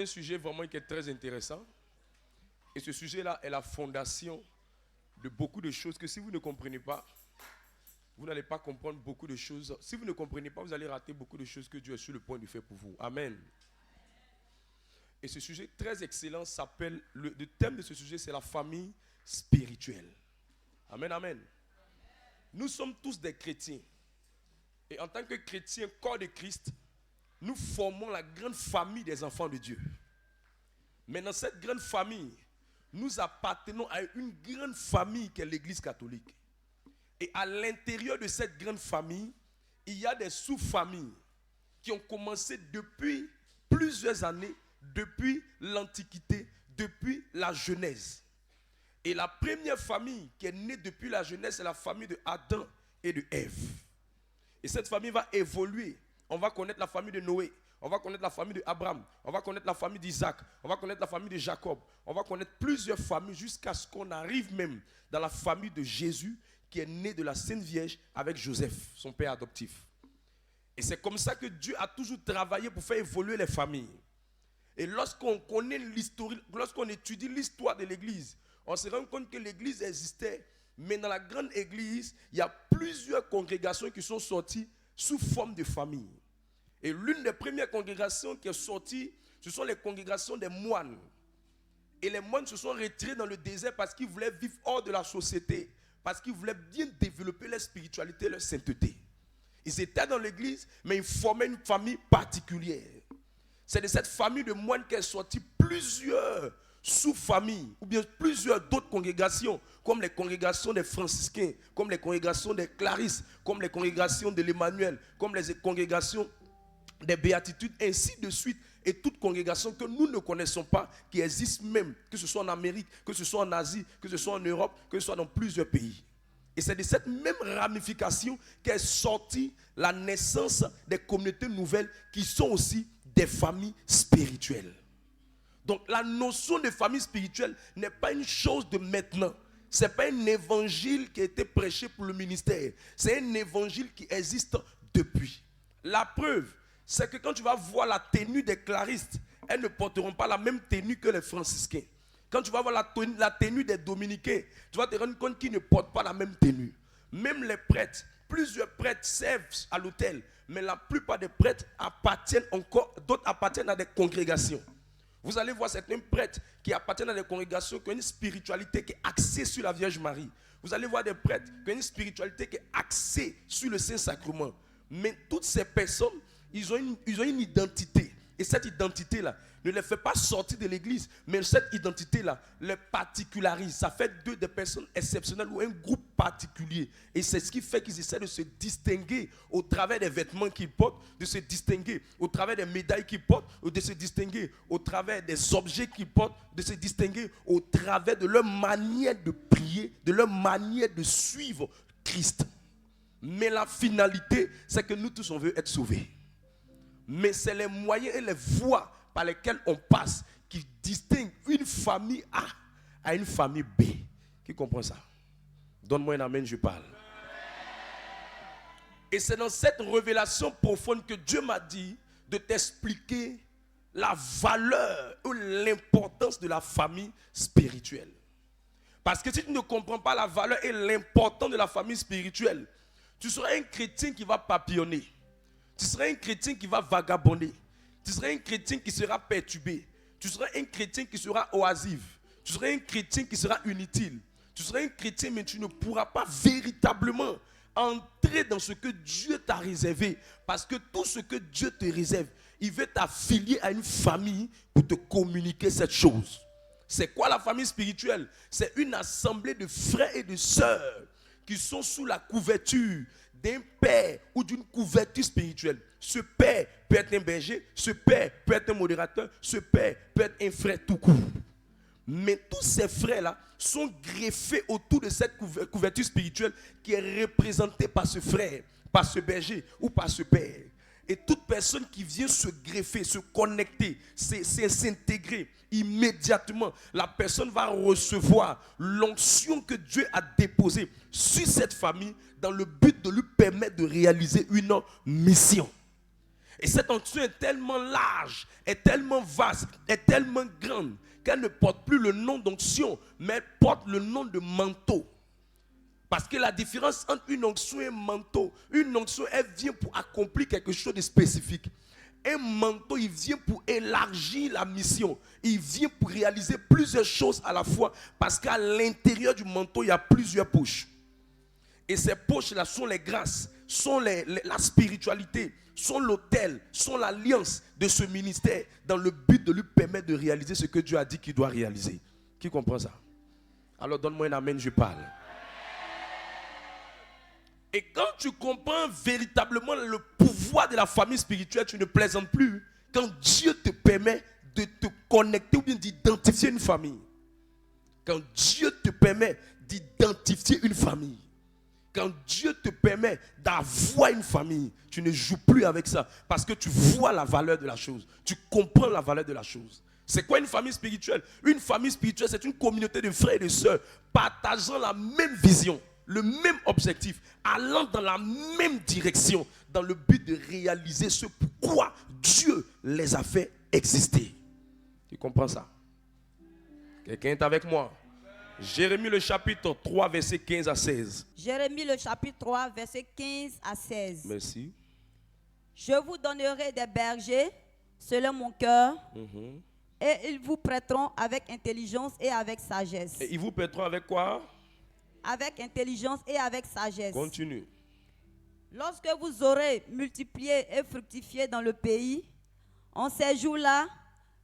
Un sujet vraiment qui est très intéressant. Et ce sujet-là est la fondation de beaucoup de choses que si vous ne comprenez pas, vous n'allez pas comprendre beaucoup de choses. Si vous ne comprenez pas, vous allez rater beaucoup de choses que Dieu est sur le point de faire pour vous. Amen. Et ce sujet très excellent s'appelle, le thème de ce sujet, c'est la famille spirituelle. Amen, amen. Nous sommes tous des chrétiens. Et en tant que chrétiens, corps de Christ, nous formons la grande famille des enfants de Dieu. Mais dans cette grande famille, nous appartenons à une grande famille qui est l'Église catholique. Et à l'intérieur de cette grande famille, il y a des sous-familles qui ont commencé depuis plusieurs années, depuis l'Antiquité, depuis la Genèse. Et la première famille qui est née depuis la Genèse, c'est la famille de Adam et de Ève. Et cette famille va évoluer. On va connaître la famille de Noé. On va connaître la famille d'Abraham. On va connaître la famille d'Isaac. On va connaître la famille de Jacob. On va connaître plusieurs familles jusqu'à ce qu'on arrive même dans la famille de Jésus qui est né de la Sainte Vierge avec Joseph, son père adoptif. Et c'est comme ça que Dieu a toujours travaillé pour faire évoluer les familles. Et lorsqu'on connaît l'histoire, lorsqu'on étudie l'histoire de l'Église, on se rend compte que l'Église existait, mais dans la grande Église, il y a plusieurs congrégations qui sont sorties sous forme de famille. Et l'une des premières congrégations qui est sortie, ce sont les congrégations des moines. Et les moines se sont retirés dans le désert parce qu'ils voulaient vivre hors de la société, parce qu'ils voulaient bien développer leur spiritualité, leur sainteté. Ils étaient dans l'église, mais ils formaient une famille particulière. C'est de cette famille de moines qu'est sorti plusieurs sous-familles, ou bien plusieurs d'autres congrégations, comme les congrégations des franciscains, comme les congrégations des clarisses, comme les congrégations de l'Emmanuel, comme les congrégations des béatitudes, ainsi de suite, et toute congrégation que nous ne connaissons pas, qui existe même, que ce soit en Amérique, que ce soit en Asie, que ce soit en Europe, que ce soit dans plusieurs pays. Et c'est de cette même ramification qu'est sortie la naissance des communautés nouvelles qui sont aussi des familles spirituelles. Donc la notion de famille spirituelle n'est pas une chose de maintenant. Ce n'est pas un évangile qui a été prêché pour le ministère. C'est un évangile qui existe depuis. La preuve, c'est que quand tu vas voir la tenue des claristes, elles ne porteront pas la même tenue que les franciscains. Quand tu vas voir la tenue des dominicains, tu vas te rendre compte qu'ils ne portent pas la même tenue. Même les prêtres, plusieurs prêtres servent à l'autel, mais la plupart des prêtres appartiennent encore, d'autres appartiennent à des congrégations. Vous allez voir certains prêtres qui appartiennent à des congrégations qui ont une spiritualité qui est axée sur la Vierge Marie. Vous allez voir des prêtres qui ont une spiritualité qui est axée sur le Saint-Sacrement. Mais toutes ces personnes, ils ont une identité. Et cette identité-là ne les fait pas sortir de l'église, mais cette identité-là les particularise. Ça fait d'eux des personnes exceptionnelles ou un groupe particulier. Et c'est ce qui fait qu'ils essaient de se distinguer au travers des vêtements qu'ils portent, de se distinguer au travers des médailles qu'ils portent, ou de se distinguer au travers des objets qu'ils portent, de se distinguer au travers de leur manière de prier, de leur manière de suivre Christ. Mais la finalité, c'est que nous tous, on veut être sauvés. Mais c'est les moyens et les voies par lesquelles on passe qui distinguent une famille A à une famille B. Qui comprend ça? Donne-moi un amen, je parle. Et c'est dans cette révélation profonde que Dieu m'a dit de t'expliquer la valeur ou l'importance de la famille spirituelle. Parce que si tu ne comprends pas la valeur et l'importance de la famille spirituelle, tu seras un chrétien qui va papillonner. Tu seras un chrétien qui va vagabonder. Tu seras un chrétien qui sera perturbé. Tu seras un chrétien qui sera oisif. Tu seras un chrétien qui sera inutile. Tu seras un chrétien, mais tu ne pourras pas véritablement entrer dans ce que Dieu t'a réservé. Parce que tout ce que Dieu te réserve, il veut t'affilier à une famille pour te communiquer cette chose. C'est quoi la famille spirituelle? C'est une assemblée de frères et de sœurs qui sont sous la couverture d'un père ou d'une couverture spirituelle. Ce père peut être un berger, ce père peut être un modérateur, ce père peut être un frère tout court. Mais tous ces frères-là sont greffés autour de cette couverture spirituelle qui est représentée par ce frère, par ce berger ou par ce père. Et toute personne qui vient se greffer, se connecter, s'intégrer, immédiatement, la personne va recevoir l'onction que Dieu a déposée sur cette famille dans le but de lui permettre de réaliser une mission. Et cette onction est tellement large, est tellement vaste, est tellement grande qu'elle ne porte plus le nom d'onction, mais elle porte le nom de manteau. Parce que la différence entre une onction et un manteau, une onction, elle vient pour accomplir quelque chose de spécifique. Un manteau, il vient pour élargir la mission. Il vient pour réaliser plusieurs choses à la fois. Parce qu'à l'intérieur du manteau, il y a plusieurs poches. Et ces poches-là sont les grâces, sont la spiritualité, sont l'autel, sont l'alliance de ce ministère dans le but de lui permettre de réaliser ce que Dieu a dit qu'il doit réaliser. Qui comprend ça? Alors donne-moi un amen, je parle. Et quand tu comprends véritablement le pouvoir de la famille spirituelle, tu ne plaisantes plus. Quand Dieu te permet de te connecter ou bien d'identifier une famille. Quand Dieu te permet d'identifier une famille. Quand Dieu te permet d'avoir une famille, tu ne joues plus avec ça. Parce que tu vois la valeur de la chose. Tu comprends la valeur de la chose. C'est quoi une famille spirituelle? Une famille spirituelle, c'est une communauté de frères et de sœurs partageant la même vision, le même objectif, allant dans la même direction, dans le but de réaliser ce pourquoi Dieu les a fait exister. Tu comprends ça? Quelqu'un est avec moi? Jérémie le chapitre 3, verset 15 à 16. Jérémie le chapitre 3, verset 15 à 16. Merci. Je vous donnerai des bergers selon mon cœur, et ils vous prêteront avec intelligence et avec sagesse. Et ils vous prêteront avec quoi? Avec intelligence et avec sagesse. Continue. Lorsque vous aurez multiplié et fructifié dans le pays, en ces jours-là,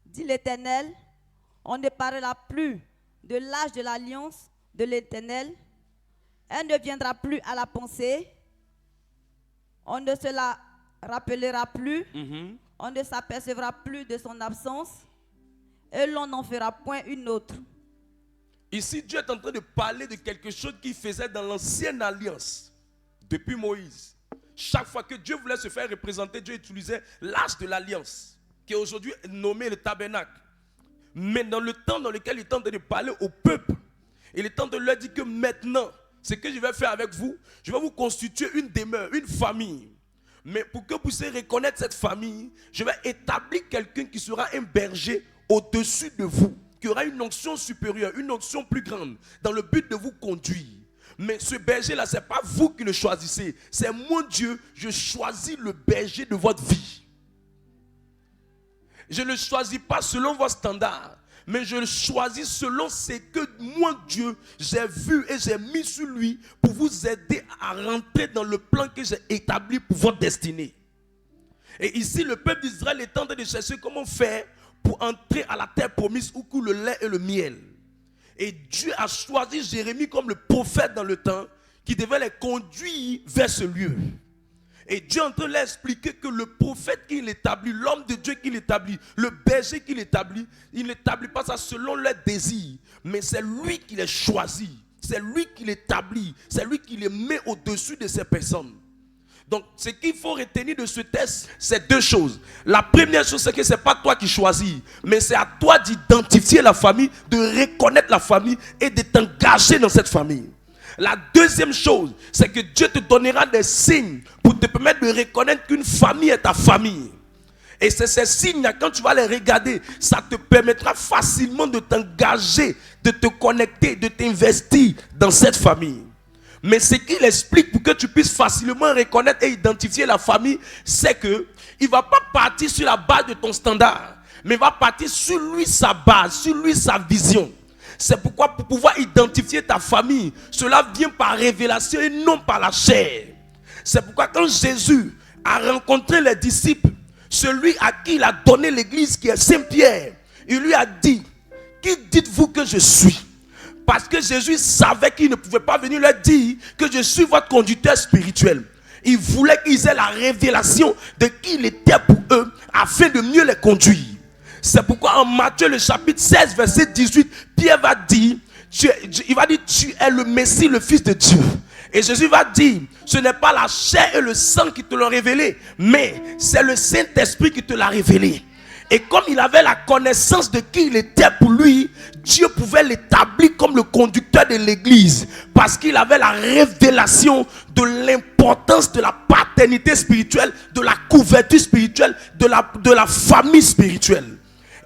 dit l'Éternel, on ne parlera plus de l'âge de l'alliance de l'Éternel. Elle ne viendra plus à la pensée. On ne se la rappellera plus. On ne s'apercevra plus de son absence. Et l'on n'en fera point une autre. Ici, Dieu est en train de parler de quelque chose qu'il faisait dans l'ancienne alliance, depuis Moïse. Chaque fois que Dieu voulait se faire représenter, Dieu utilisait l'arche de l'alliance, qui est aujourd'hui nommé le tabernacle. Mais dans le temps dans lequel il est en train de parler au peuple, il est en train de leur dire que maintenant, ce que je vais faire avec vous, je vais vous constituer une demeure, une famille. Mais pour que vous puissiez reconnaître cette famille, je vais établir quelqu'un qui sera un berger au-dessus de vous, qui aura une onction supérieure, une onction plus grande, dans le but de vous conduire. Mais ce berger-là, ce n'est pas vous qui le choisissez, c'est mon Dieu, je choisis le berger de votre vie. Je ne le choisis pas selon vos standards, mais je le choisis selon ce que moi, Dieu, j'ai vu et j'ai mis sur lui pour vous aider à rentrer dans le plan que j'ai établi pour votre destinée. Et ici, le peuple d'Israël est en train de chercher comment faire pour entrer à la terre promise où coule le lait et le miel. Et Dieu a choisi Jérémie comme le prophète dans le temps qui devait les conduire vers ce lieu. Et Dieu est en train de leur expliquer que le prophète qu'il établit, l'homme de Dieu qu'il établit, le berger qu'il établit, il n'établit pas ça selon leurs désirs, mais c'est lui qui les choisit, c'est lui qui l'établit, c'est lui qui les met au-dessus de ces personnes. Donc, ce qu'il faut retenir de ce texte, c'est deux choses. La première chose, c'est que ce n'est pas toi qui choisis, mais c'est à toi d'identifier la famille, de reconnaître la famille et de t'engager dans cette famille. La deuxième chose, c'est que Dieu te donnera des signes pour te permettre de reconnaître qu'une famille est ta famille. Et c'est ces signes, quand tu vas les regarder, ça te permettra facilement de t'engager, de te connecter, de t'investir dans cette famille. Mais ce qu'il explique pour que tu puisses facilement reconnaître et identifier la famille, c'est que il ne va pas partir sur la base de ton standard, mais il va partir sur lui sa base, sur lui sa vision. C'est pourquoi pour pouvoir identifier ta famille, cela vient par révélation et non par la chair. C'est pourquoi quand Jésus a rencontré les disciples, celui à qui il a donné l'église qui est Saint-Pierre, il lui a dit, qui dites-vous que je suis? Parce que Jésus savait qu'il ne pouvait pas venir leur dire que je suis votre conducteur spirituel. Il voulait qu'ils aient la révélation de qui il était pour eux afin de mieux les conduire. C'est pourquoi en Matthieu le chapitre 16 verset 18, Pierre va dire, tu es le Messie, le Fils de Dieu. Et Jésus va dire, ce n'est pas la chair et le sang qui te l'ont révélé, mais c'est le Saint-Esprit qui te l'a révélé. Et comme il avait la connaissance de qui il était pour lui, Dieu pouvait l'établir comme le conducteur de l'église. Parce qu'il avait la révélation de l'importance de la paternité spirituelle, de la couverture spirituelle, de la famille spirituelle.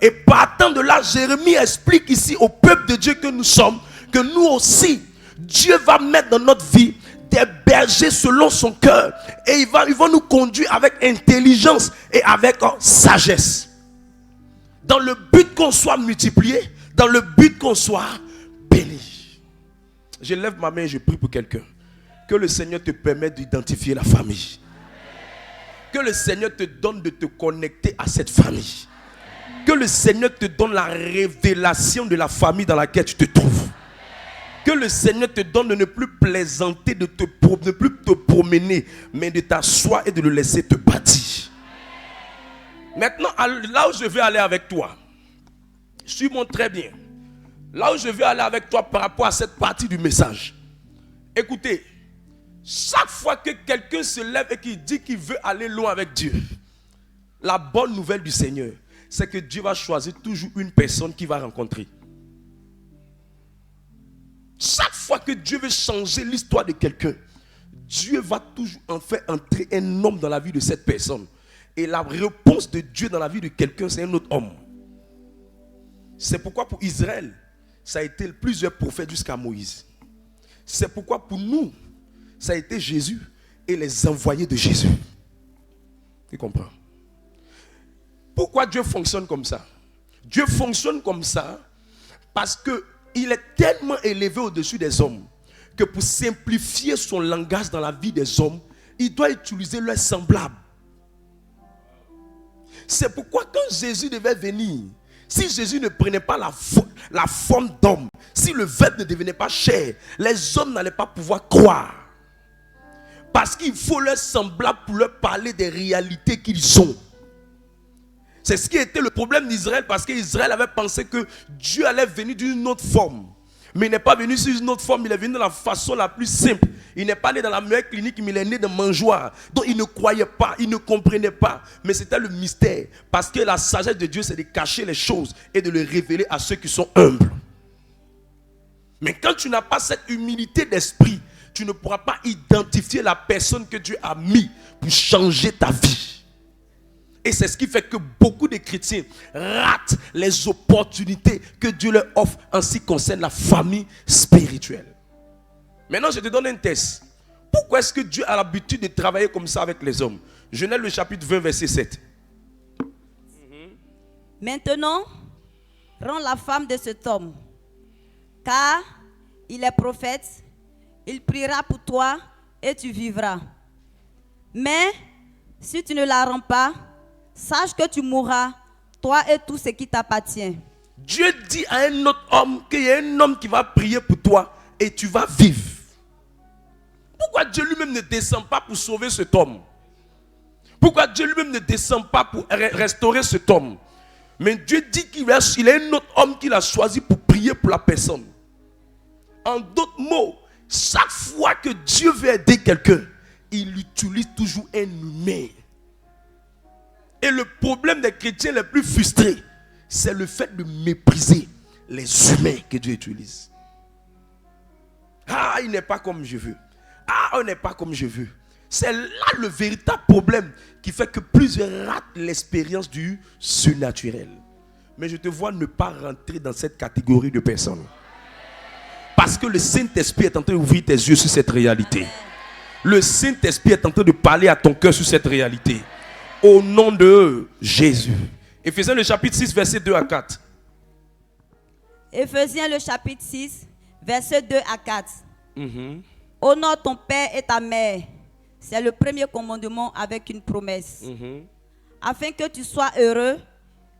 Et partant de là, Jérémie explique ici au peuple de Dieu que nous sommes, que nous aussi, Dieu va mettre dans notre vie des bergers selon son cœur. Et ils vont nous conduire avec intelligence et avec sagesse. Dans le but qu'on soit multiplié, dans le but qu'on soit béni. Je lève ma main et je prie pour quelqu'un. Que le Seigneur te permette d'identifier la famille. Que le Seigneur te donne de te connecter à cette famille. Que le Seigneur te donne la révélation de la famille dans laquelle tu te trouves. Que le Seigneur te donne de ne plus plaisanter, de ne plus te promener, mais de t'asseoir et de le laisser te bâtir. Maintenant, là où je vais aller avec toi, suis-moi très bien. Là où je vais aller avec toi par rapport à cette partie du message. Écoutez, chaque fois que quelqu'un se lève et qu'il dit qu'il veut aller loin avec Dieu, la bonne nouvelle du Seigneur, c'est que Dieu va choisir toujours une personne qu'il va rencontrer. Chaque fois que Dieu veut changer l'histoire de quelqu'un, Dieu va toujours en faire entrer un homme dans la vie de cette personne. Et la réponse de Dieu dans la vie de quelqu'un, c'est un autre homme. C'est pourquoi pour Israël, ça a été plusieurs prophètes jusqu'à Moïse. C'est pourquoi pour nous, ça a été Jésus et les envoyés de Jésus. Tu comprends? Pourquoi Dieu fonctionne comme ça? Dieu fonctionne comme ça parce qu'il est tellement élevé au-dessus des hommes que pour simplifier son langage dans la vie des hommes, il doit utiliser leurs semblables. C'est pourquoi quand Jésus devait venir, si Jésus ne prenait pas la forme d'homme, si le Verbe ne devenait pas chair, les hommes n'allaient pas pouvoir croire. Parce qu'il faut leur semblable pour leur parler des réalités qu'ils ont. C'est ce qui était le problème d'Israël, parce qu'Israël avait pensé que Dieu allait venir d'une autre forme. Mais il n'est pas venu sur une autre forme, il est venu de la façon la plus simple. Il n'est pas né dans la meilleure clinique, mais il est né de mangeoire. Donc il ne croyait pas, il ne comprenait pas. Mais c'était le mystère. Parce que la sagesse de Dieu, c'est de cacher les choses et de les révéler à ceux qui sont humbles. Mais quand tu n'as pas cette humilité d'esprit, tu ne pourras pas identifier la personne que Dieu a mis pour changer ta vie. Et c'est ce qui fait que beaucoup de chrétiens ratent les opportunités que Dieu leur offre en ce qui concerne la famille spirituelle. Maintenant, je te donne un test. Pourquoi est-ce que Dieu a l'habitude de travailler comme ça avec les hommes? Genèse le chapitre 20, verset 7. Maintenant, rends la femme de cet homme, car il est prophète, il priera pour toi et tu vivras. Mais si tu ne la rends pas, sache que tu mourras, toi et tout ce qui t'appartient. Dieu dit à un autre homme qu'il y a un homme qui va prier pour toi et tu vas vivre. Pourquoi Dieu lui-même ne descend pas pour sauver cet homme? Pourquoi Dieu lui-même ne descend pas pour restaurer cet homme? Mais Dieu dit qu'il y a un autre homme qu'il a choisi pour prier pour la personne. En d'autres mots, chaque fois que Dieu veut aider quelqu'un, il utilise toujours un humain. Et le problème des chrétiens les plus frustrés, c'est le fait de mépriser les humains que Dieu utilise. Ah, il n'est pas comme je veux. Ah, on n'est pas comme je veux. C'est là le véritable problème qui fait que plusieurs ratent l'expérience du surnaturel. Mais je te vois ne pas rentrer dans cette catégorie de personnes. Parce que le Saint-Esprit est en train d'ouvrir tes yeux sur cette réalité. Le Saint-Esprit est en train de parler à ton cœur sur cette réalité. Au nom de Jésus. Éphésiens le chapitre 6, verset 2 à 4. Éphésiens le chapitre 6, verset 2 à 4. Honore ton père et ta mère. C'est le premier commandement avec une promesse. Afin que tu sois heureux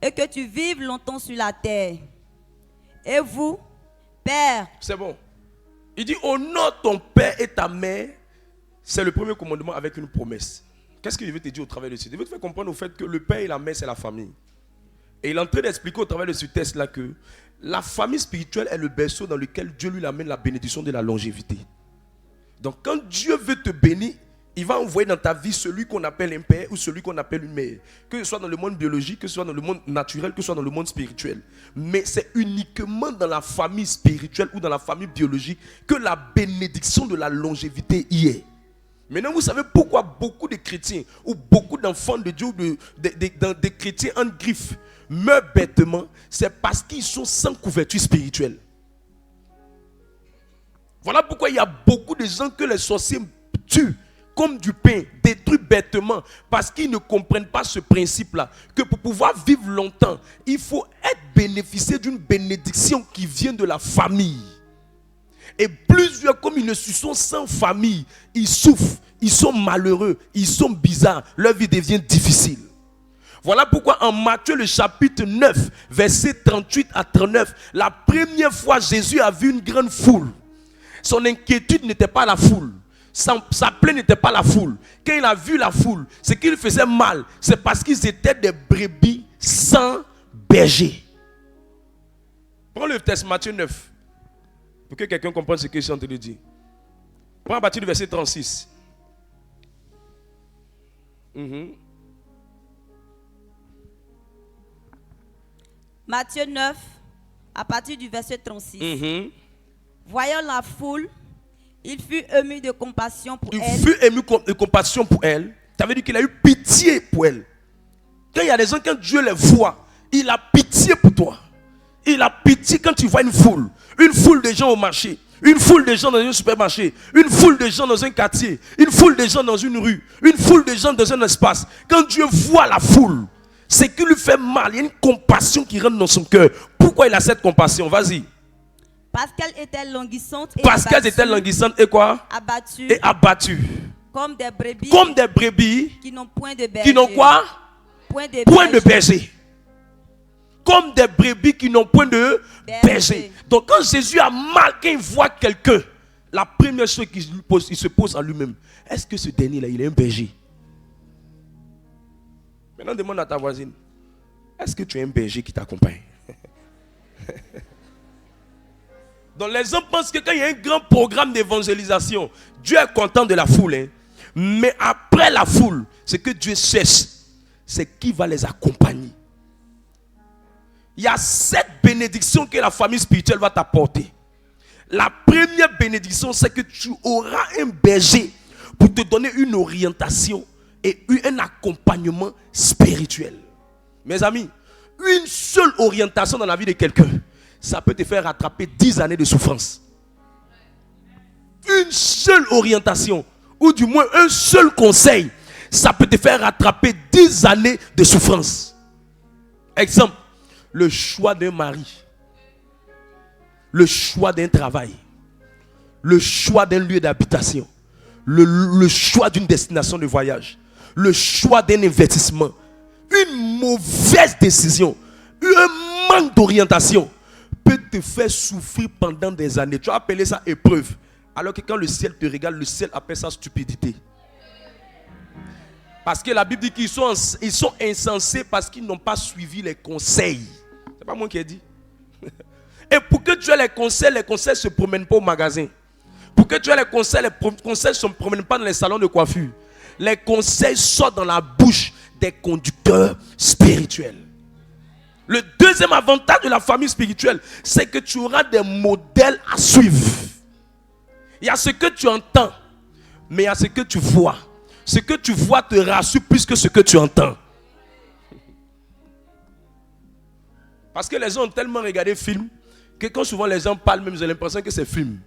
et que tu vives longtemps sur la terre. Et vous, père. C'est bon. Il dit honore ton père et ta mère. C'est le premier commandement avec une promesse. Qu'est-ce que je veux te dire au travers de ce? Je veux te faire comprendre au fait que le père et la mère, c'est la famille. Et il est en train d'expliquer au travers de ce test-là que la famille spirituelle est le berceau dans lequel Dieu lui amène la bénédiction de la longévité. Donc quand Dieu veut te bénir, il va envoyer dans ta vie celui qu'on appelle un père ou celui qu'on appelle une mère. Que ce soit dans le monde biologique, que ce soit dans le monde naturel, que ce soit dans le monde spirituel. Mais c'est uniquement dans la famille spirituelle ou dans la famille biologique que la bénédiction de la longévité y est. Maintenant, vous savez pourquoi beaucoup de chrétiens ou beaucoup d'enfants de Dieu, des chrétiens en griffe, meurent bêtement. C'est parce qu'ils sont sans couverture spirituelle. Voilà pourquoi il y a beaucoup de gens que les sorciers tuent comme du pain, détruisent bêtement, parce qu'ils ne comprennent pas ce principe-là. Que pour pouvoir vivre longtemps, il faut bénéficier d'une bénédiction qui vient de la famille. Et plusieurs, comme ils ne sont sans famille, ils souffrent, ils sont malheureux, ils sont bizarres, leur vie devient difficile. Voilà pourquoi en Matthieu le chapitre 9, versets 38 à 39, la première fois Jésus a vu une grande foule. Son inquiétude n'était pas la foule. Sa plainte n'était pas la foule. Quand il a vu la foule, ce qui lui faisait mal, c'est parce qu'ils étaient des brebis sans berger. Prends le texte Matthieu 9. Pour que quelqu'un comprenne ce que je suis en train de dire. Prends à partir du verset 36. Matthieu 9, à partir du verset 36. Voyant la foule, il fut ému de compassion pour elle. Il fut ému de compassion pour elle. Ça veut dire qu'il a eu pitié pour elle. Quand il y a des gens, quand Dieu les voit, il a pitié pour toi. Il a pitié quand tu vois une foule de gens au marché, une foule de gens dans un supermarché, une foule de gens dans un quartier, une foule de gens dans une rue, une foule de gens dans un espace. Quand Dieu voit la foule, c'est qu'il lui fait mal. Il y a une compassion qui rentre dans son cœur. Pourquoi il a cette compassion? Vas-y. Parce qu'elle était languissante et Parce qu'elles étaient languissantes et quoi? Abattues. Et abattues. Comme des brebis. Comme des brebis. Qui n'ont point de berger. Qui n'ont quoi? Point de berger. Comme des brebis qui n'ont point de berger. Donc quand Jésus a mal, quand il voit quelqu'un, la première chose qu'il se pose à lui-même, est-ce que ce dernier-là, il est un berger? Maintenant demande à ta voisine, est-ce que tu es un berger qui t'accompagne? Donc les gens pensent que quand il y a un grand programme d'évangélisation, Dieu est content de la foule. Hein? Mais après la foule, ce que Dieu cherche, c'est qui va les accompagner. Il y a 7 bénédictions que la famille spirituelle va t'apporter. La première bénédiction, c'est que tu auras un berger pour te donner une orientation et un accompagnement spirituel. Mes amis, une seule orientation dans la vie de quelqu'un, ça peut te faire rattraper 10 années de souffrance. Une seule orientation, ou du moins un seul conseil, ça peut te faire rattraper 10 années de souffrance. Exemple, le choix d'un mari, le choix d'un travail, le choix d'un lieu d'habitation, le choix d'une destination de voyage, le choix d'un investissement, une mauvaise décision, un manque d'orientation peut te faire souffrir pendant des années. Tu as appelé ça épreuve. Alors que quand le ciel te regarde, le ciel appelle ça stupidité. Parce que la Bible dit qu'ils sont insensés parce qu'ils n'ont pas suivi les conseils. C'est pas moi qui ai dit. Et pour que tu aies les conseils ne se promènent pas au magasin. Pour que tu aies les conseils ne se promènent pas dans les salons de coiffure. Les conseils sortent dans la bouche des conducteurs spirituels. Le deuxième avantage de la famille spirituelle, c'est que tu auras des modèles à suivre. Il y a ce que tu entends, mais il y a ce que tu vois. Ce que tu vois te rassure plus que ce que tu entends. Parce que les gens ont tellement regardé film que quand souvent les gens parlent, même ils ont l'impression que c'est film.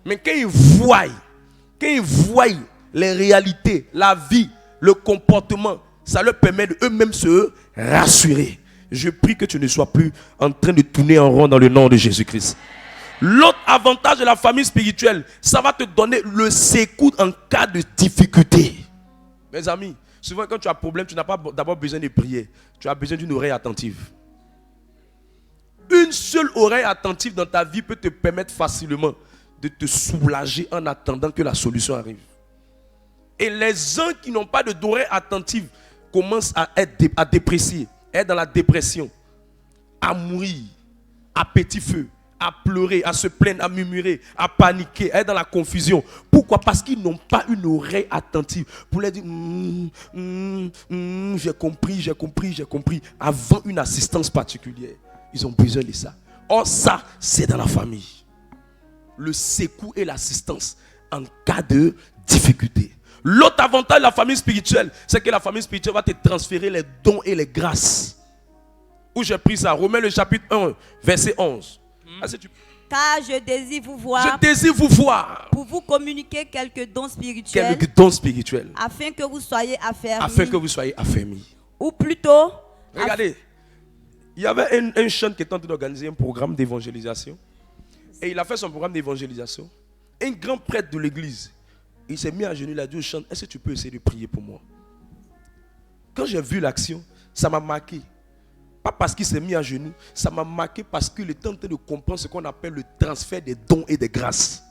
Mais quand ils voient les réalités, la vie, le comportement, ça leur permet d'eux-mêmes se rassurer. Je prie que tu ne sois plus en train de tourner en rond dans le nom de Jésus-Christ. L'autre avantage de la famille spirituelle, ça va te donner le secours en cas de difficulté. Mes amis, souvent quand tu as un problème, tu n'as pas d'abord besoin de prier. Tu as besoin d'une oreille attentive. Une seule oreille attentive dans ta vie peut te permettre facilement de te soulager en attendant que la solution arrive. Et les gens qui n'ont pas d'oreille attentive commencent à déprécier, à être dans la dépression, à mourir, à petit feu, à pleurer, à se plaindre, à murmurer, à paniquer, à être dans la confusion. Pourquoi? Parce qu'ils n'ont pas une oreille attentive pour leur dire j'ai compris. Avant une assistance particulière, ils ont besoin de ça. Or ça, c'est dans la famille. Le secours et l'assistance en cas de difficulté. L'autre avantage de la famille spirituelle, c'est que la famille spirituelle va te transférer les dons et les grâces. Où j'ai pris ça, Romains le chapitre 1, verset 11. Car je désire vous voir. Je désire vous voir. Pour vous communiquer quelques dons spirituels. Quelques dons spirituels. Afin que vous soyez affermis. Afin que vous soyez affermis. Ou plutôt. Regardez, il y avait un jeune qui était en train d'organiser un programme d'évangélisation. Et il a fait son programme d'évangélisation. Un grand prêtre de l'église, il s'est mis à genoux, il a dit au chant, est-ce que tu peux essayer de prier pour moi? Quand j'ai vu l'action, ça m'a marqué. Pas parce qu'il s'est mis à genoux, ça m'a marqué parce qu'il est en train de comprendre ce qu'on appelle le transfert des dons et des grâces.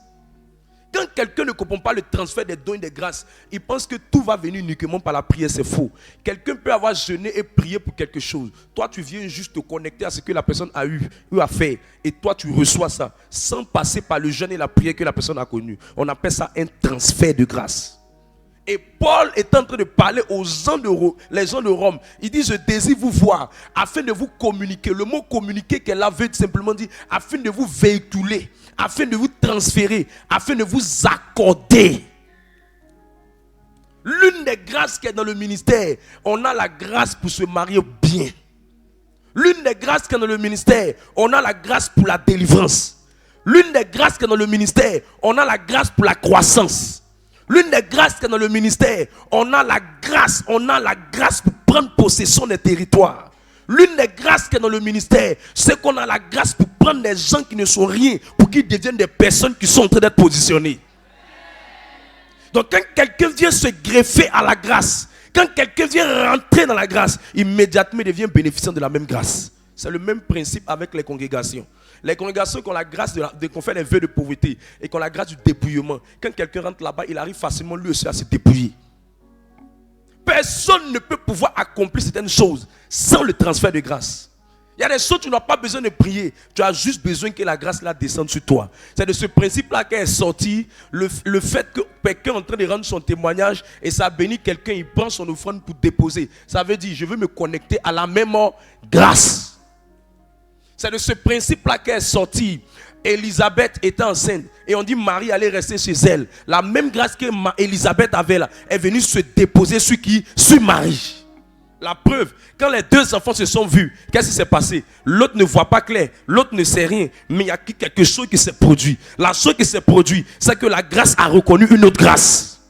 Quand quelqu'un ne comprend pas le transfert des dons et des grâces, il pense que tout va venir uniquement par la prière, c'est faux. Quelqu'un peut avoir jeûné et prié pour quelque chose. Toi, tu viens juste te connecter à ce que la personne a eu à faire. Et toi, tu reçois ça sans passer par le jeûne et la prière que la personne a connue. On appelle ça un transfert de grâce. Et Paul est en train de parler aux gens les gens de Rome. Il dit, je désire vous voir afin de vous communiquer. Le mot communiquer qu'elle a veut simplement dire afin de vous véhiculer, afin de vous transférer, afin de vous accorder. L'une des grâces qui est dans le ministère, on a la grâce pour se marier bien. L'une des grâces qui est dans le ministère, on a la grâce pour la délivrance. L'une des grâces qui est dans le ministère, on a la grâce pour la croissance. L'une des grâces qui est dans le ministère, on a la grâce pour prendre possession des territoires. L'une des grâces qui est dans le ministère, c'est qu'on a la grâce pour prendre des gens qui ne sont rien, pour qu'ils deviennent des personnes qui sont en train d'être positionnées. Donc quand quelqu'un vient se greffer à la grâce, quand quelqu'un vient rentrer dans la grâce, immédiatement il devient bénéficiaire de la même grâce. C'est le même principe avec les congrégations. Les congrégations qui ont la grâce qu'on fait les vœux de pauvreté et qui ont la grâce du dépouillement. Quand quelqu'un rentre là-bas, il arrive facilement lui aussi à se dépouiller. Personne ne peut pouvoir accomplir certaines choses sans le transfert de grâce. Il y a des choses où tu n'as pas besoin de prier. Tu as juste besoin que la grâce là descende sur toi. C'est de ce principe-là qu'est sorti le fait que quelqu'un est en train de rendre son témoignage et ça bénit quelqu'un, il prend son offrande pour déposer. Ça veut dire, je veux me connecter à la même grâce. C'est de ce principe-là qu'elle est sortie. Élisabeth était enceinte et on dit Marie allait rester chez elle. La même grâce que Élisabeth avait là est venue se déposer sur qui? Sur Marie. La preuve, quand les deux enfants se sont vus, qu'est-ce qui s'est passé? L'autre ne voit pas clair, l'autre ne sait rien, mais il y a quelque chose qui s'est produit. La chose qui s'est produite, c'est que la grâce a reconnu une autre grâce.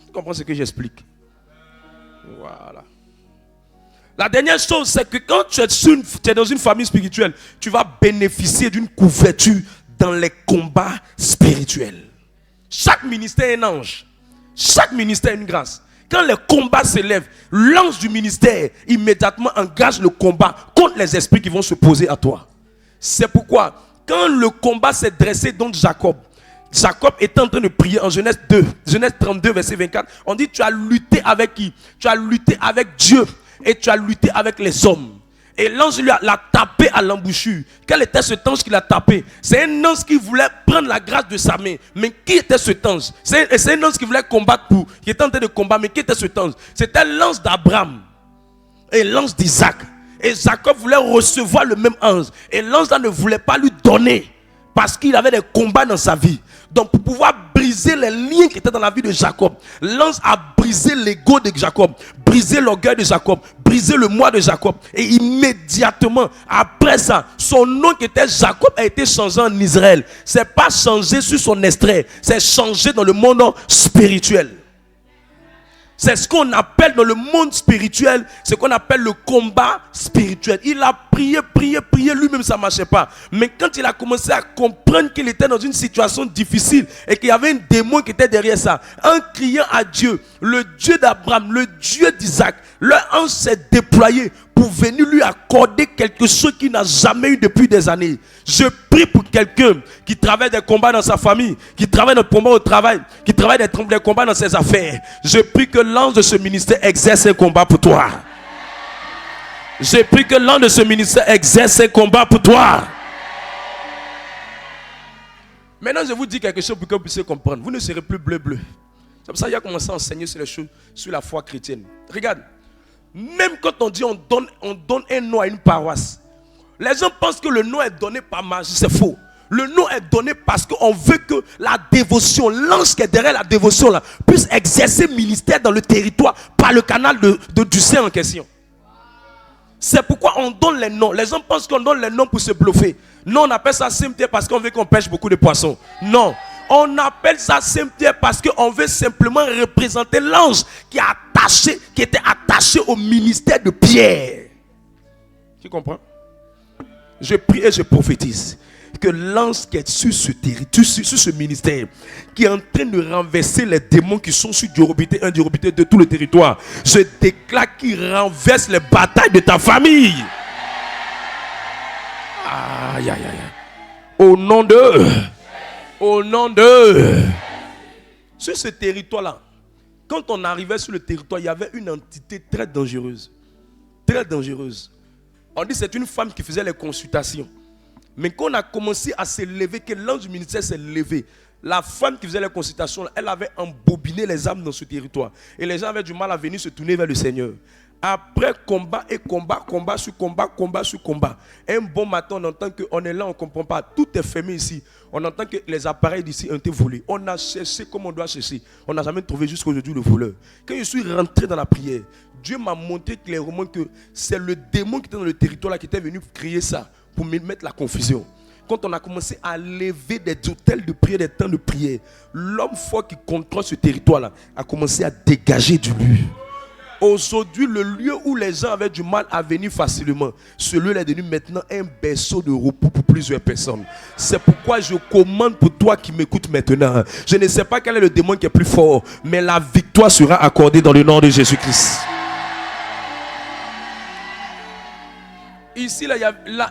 Tu comprends ce que j'explique? Voilà. La dernière chose, c'est que quand tu es dans une famille spirituelle, tu vas bénéficier d'une couverture dans les combats spirituels. Chaque ministère est un ange. Chaque ministère est une grâce. Quand les combats s'élèvent, l'ange du ministère immédiatement engage le combat contre les esprits qui vont se poser à toi. C'est pourquoi, quand le combat s'est dressé contre Jacob était en train de prier en Genèse 32, verset 24. On dit, tu as lutté avec qui? Tu as lutté avec Dieu. Et tu as lutté avec les hommes. Et l'ange l'a tapé à l'embouchure. Quel était cet ange qui l'a tapé? C'est un ange qui voulait prendre la grâce de sa main. Mais qui était cet ange? C'est un ange qui voulait combattre qui était en train de combattre. Mais qui était cet ange? C'était l'ange d'Abraham et l'ange d'Isaac. Et Jacob voulait recevoir le même ange. Et l'ange là ne voulait pas lui donner. Parce qu'il avait des combats dans sa vie. Donc pour pouvoir briser les liens qui étaient dans la vie de Jacob, l'ange a brisé l'ego de Jacob, brisé l'orgueil de Jacob, brisé le moi de Jacob. Et immédiatement après ça, son nom qui était Jacob a été changé en Israël. C'est pas changé sur son extrait, c'est changé dans le monde spirituel. C'est ce qu'on appelle dans le monde spirituel, ce qu'on appelle le combat spirituel. Il a prié, lui-même ça ne marchait pas. Mais quand il a commencé à comprendre qu'il était dans une situation difficile et qu'il y avait un démon qui était derrière ça, en criant à Dieu, le Dieu d'Abraham, le Dieu d'Isaac, leur ange s'est déployé pour venir lui accorder quelque chose qu'il n'a jamais eu depuis des années. Je prie pour quelqu'un qui travaille des combats dans sa famille, qui travaille des combats au travail, qui travaille des combats dans ses affaires. Je prie que l'ange de ce ministère exerce un combat pour toi. Je prie que l'ange de ce ministère exerce un combat pour toi. Maintenant, je vous dis quelque chose pour que vous puissiez comprendre. Vous ne serez plus bleu. C'est pour ça qu'il a commencé à enseigner sur les choses, sur la foi chrétienne. Regarde. Même quand on dit on donne un nom à une paroisse, les gens pensent que le nom est donné par magie, c'est faux. Le nom est donné parce qu'on veut que la dévotion, l'ange qui est derrière la dévotion là, puisse exercer ministère dans le territoire par le canal du Saint en question. C'est pourquoi on donne les noms. Les gens pensent qu'on donne les noms pour se bluffer. Non, on appelle ça cimetière parce qu'on veut qu'on pêche beaucoup de poissons. Non, on appelle ça cimetière parce qu'on veut simplement représenter l'ange qui était attaché au ministère de Pierre. Tu comprends? Je prie et je prophétise que l'ange qui est sur ce territoire, sur ce ministère, qui est en train de renverser les démons qui sont sur Diorobité 1, Diorobité 2, tout le territoire, je déclare qu'il renverse les batailles de ta famille. Aïe, aïe, aïe. Au nom de. Sur ce territoire-là, quand on arrivait sur le territoire, il y avait une entité très dangereuse. Très dangereuse. On dit que c'est une femme qui faisait les consultations. Mais quand on a commencé à se lever, que l'ange du ministère s'est levé, la femme qui faisait les consultations, elle avait embobiné les âmes dans ce territoire. Et les gens avaient du mal à venir se tourner vers le Seigneur. Après combat et combat, combat sur combat, combat sur combat. Un bon matin, on entend qu'on est là, on ne comprend pas. Tout est fermé ici. On entend que les appareils d'ici ont été volés. On a cherché comme on doit chercher. On n'a jamais trouvé jusqu'à aujourd'hui le voleur. Quand je suis rentré dans la prière, Dieu m'a montré clairement que c'est le démon qui était dans le territoire là qui était venu créer ça pour me mettre la confusion. Quand on a commencé à lever des hôtels de prière, des temps de prière, l'homme fort qui contrôle ce territoire là a commencé à dégager du lieu. Aujourd'hui, le lieu où les gens avaient du mal à venir facilement, ce lieu est devenu maintenant un berceau de repos pour plusieurs personnes. C'est pourquoi je commande pour toi qui m'écoutes maintenant. Je ne sais pas quel est le démon qui est plus fort, mais la victoire sera accordée dans le nom de Jésus-Christ. Ici, là,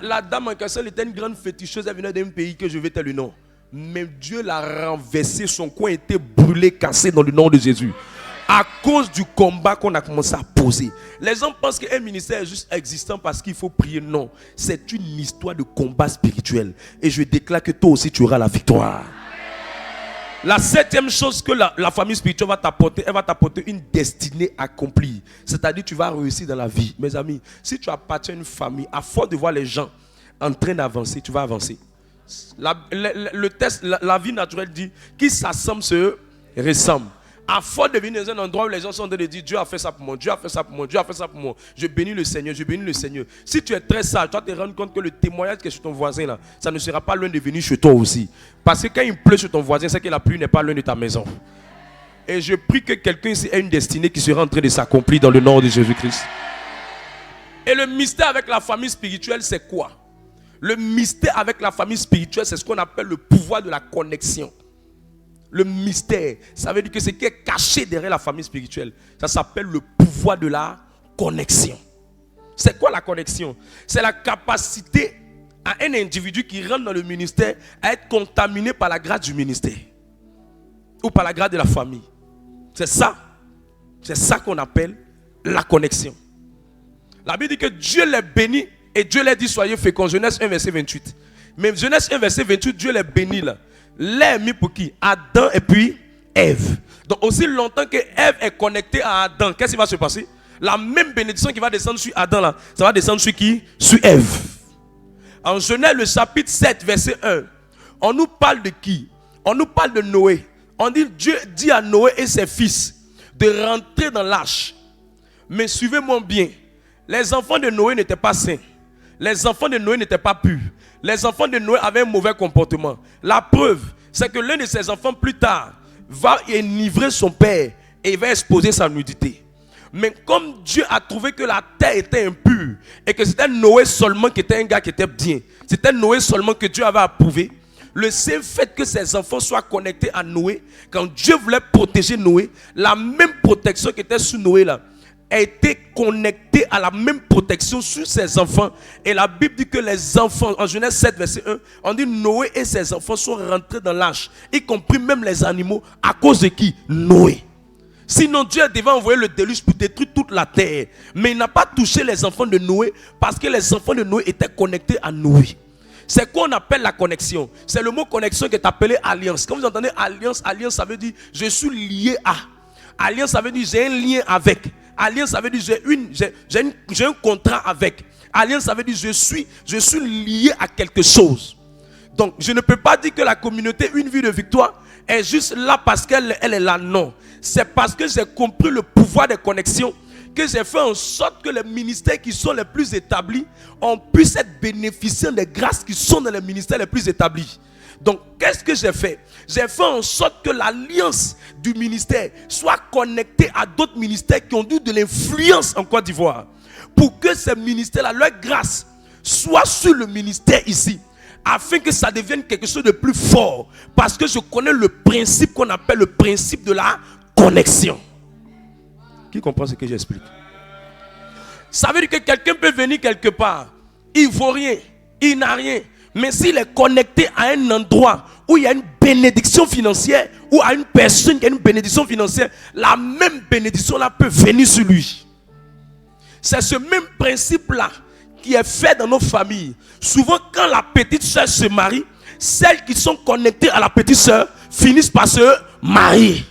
la dame en question, elle était une grande féticheuse. Elle venait d'un pays que je vais taire le nom. Mais Dieu l'a renversé. Son coin était brûlé, cassé dans le nom de Jésus. À cause du combat qu'on a commencé à poser. Les gens pensent qu'un ministère est juste existant parce qu'il faut prier. Non, c'est une histoire de combat spirituel. Et je déclare que toi aussi tu auras la victoire. La septième chose que la famille spirituelle va t'apporter, elle va t'apporter une destinée accomplie. C'est-à-dire que tu vas réussir dans la vie. Mes amis, si tu appartiens à une famille, à force de voir les gens en train d'avancer, tu vas avancer. Le test, la vie naturelle dit, qui s'assemble se ressemble. À force de venir dans un endroit où les gens sont en train de dire Dieu a fait ça pour moi, Dieu a fait ça pour moi, Dieu a fait ça pour moi. Je bénis le Seigneur, je bénis le Seigneur. Si tu es très sage, tu vas te rendre compte que le témoignage qui est chez ton voisin là, ça ne sera pas loin de venir chez toi aussi. Parce que quand il pleut sur ton voisin, c'est que la pluie n'est pas loin de ta maison. Et je prie que quelqu'un ici ait une destinée qui sera en train de s'accomplir dans le nom de Jésus-Christ. Et le mystère avec la famille spirituelle, c'est quoi? Le mystère avec la famille spirituelle, c'est ce qu'on appelle le pouvoir de la connexion. Le mystère, ça veut dire que ce qui est caché derrière la famille spirituelle, ça s'appelle le pouvoir de la connexion. C'est quoi la connexion? C'est la capacité à un individu qui rentre dans le ministère à être contaminé par la grâce du ministère ou par la grâce de la famille. C'est ça qu'on appelle la connexion. La Bible dit que Dieu les bénit et Dieu les dit soyez féconds. Genèse 1 verset 28. Mais Genèse 1 verset 28, Dieu les bénit là. L'est mis pour qui? Adam et puis Ève. Donc aussi longtemps que Ève est connectée à Adam, qu'est-ce qui va se passer? La même bénédiction qui va descendre sur Adam là, ça va descendre sur qui? Sur Ève. En Genèse le chapitre 7 verset 1, on nous parle de qui? On nous parle de Noé. On dit Dieu dit à Noé et ses fils de rentrer dans l'arche. Mais suivez-moi bien, les enfants de Noé n'étaient pas saints. Les enfants de Noé n'étaient pas purs. Les enfants de Noé avaient un mauvais comportement. La preuve, c'est que l'un de ses enfants plus tard va enivrer son père et il va exposer sa nudité. Mais comme Dieu a trouvé que la terre était impure et que c'était Noé seulement qui était un gars qui était bien, c'était Noé seulement que Dieu avait approuvé, le seul fait que ses enfants soient connectés à Noé, quand Dieu voulait protéger Noé, la même protection qui était sur Noé là, a été connecté à la même protection sur ses enfants. Et la Bible dit que les enfants, en Genèse 7 verset 1, on dit Noé et ses enfants sont rentrés dans l'arche, y compris même les animaux, à cause de qui? Noé. Sinon Dieu devait envoyer le déluge pour détruire toute la terre. Mais il n'a pas touché les enfants de Noé parce que les enfants de Noé étaient connectés à Noé. C'est quoi on appelle la connexion? C'est le mot connexion qui est appelé alliance. Quand vous entendez alliance, alliance ça veut dire je suis lié à. Alliance ça veut dire j'ai un lien avec. Alliance, ça veut dire j'ai un contrat avec. Alliance, ça veut dire je suis lié à quelque chose. Donc, je ne peux pas dire que la communauté Une Vie de Victoire est juste là parce qu'elle est là. Non. C'est parce que j'ai compris le pouvoir des connexions que j'ai fait en sorte que les ministères qui sont les plus établis, on puisse être bénéficiants des grâces qui sont dans les ministères les plus établis. Donc, qu'est-ce que j'ai fait? J'ai fait en sorte que l'alliance du ministère soit connectée à d'autres ministères qui ont eu de l'influence en Côte d'Ivoire. Pour que ces ministères-là, leur grâce, soit sur le ministère ici. Afin que ça devienne quelque chose de plus fort. Parce que je connais le principe qu'on appelle le principe de la connexion. Qui comprend ce que j'explique? Ça veut dire que quelqu'un peut venir quelque part, il ne vaut rien, il n'a rien. Mais s'il est connecté à un endroit où il y a une bénédiction financière, ou à une personne qui a une bénédiction financière, la même bénédiction-là peut venir sur lui. C'est ce même principe-là qui est fait dans nos familles. Souvent, quand la petite soeur se marie, celles qui sont connectées à la petite soeur finissent par se marier.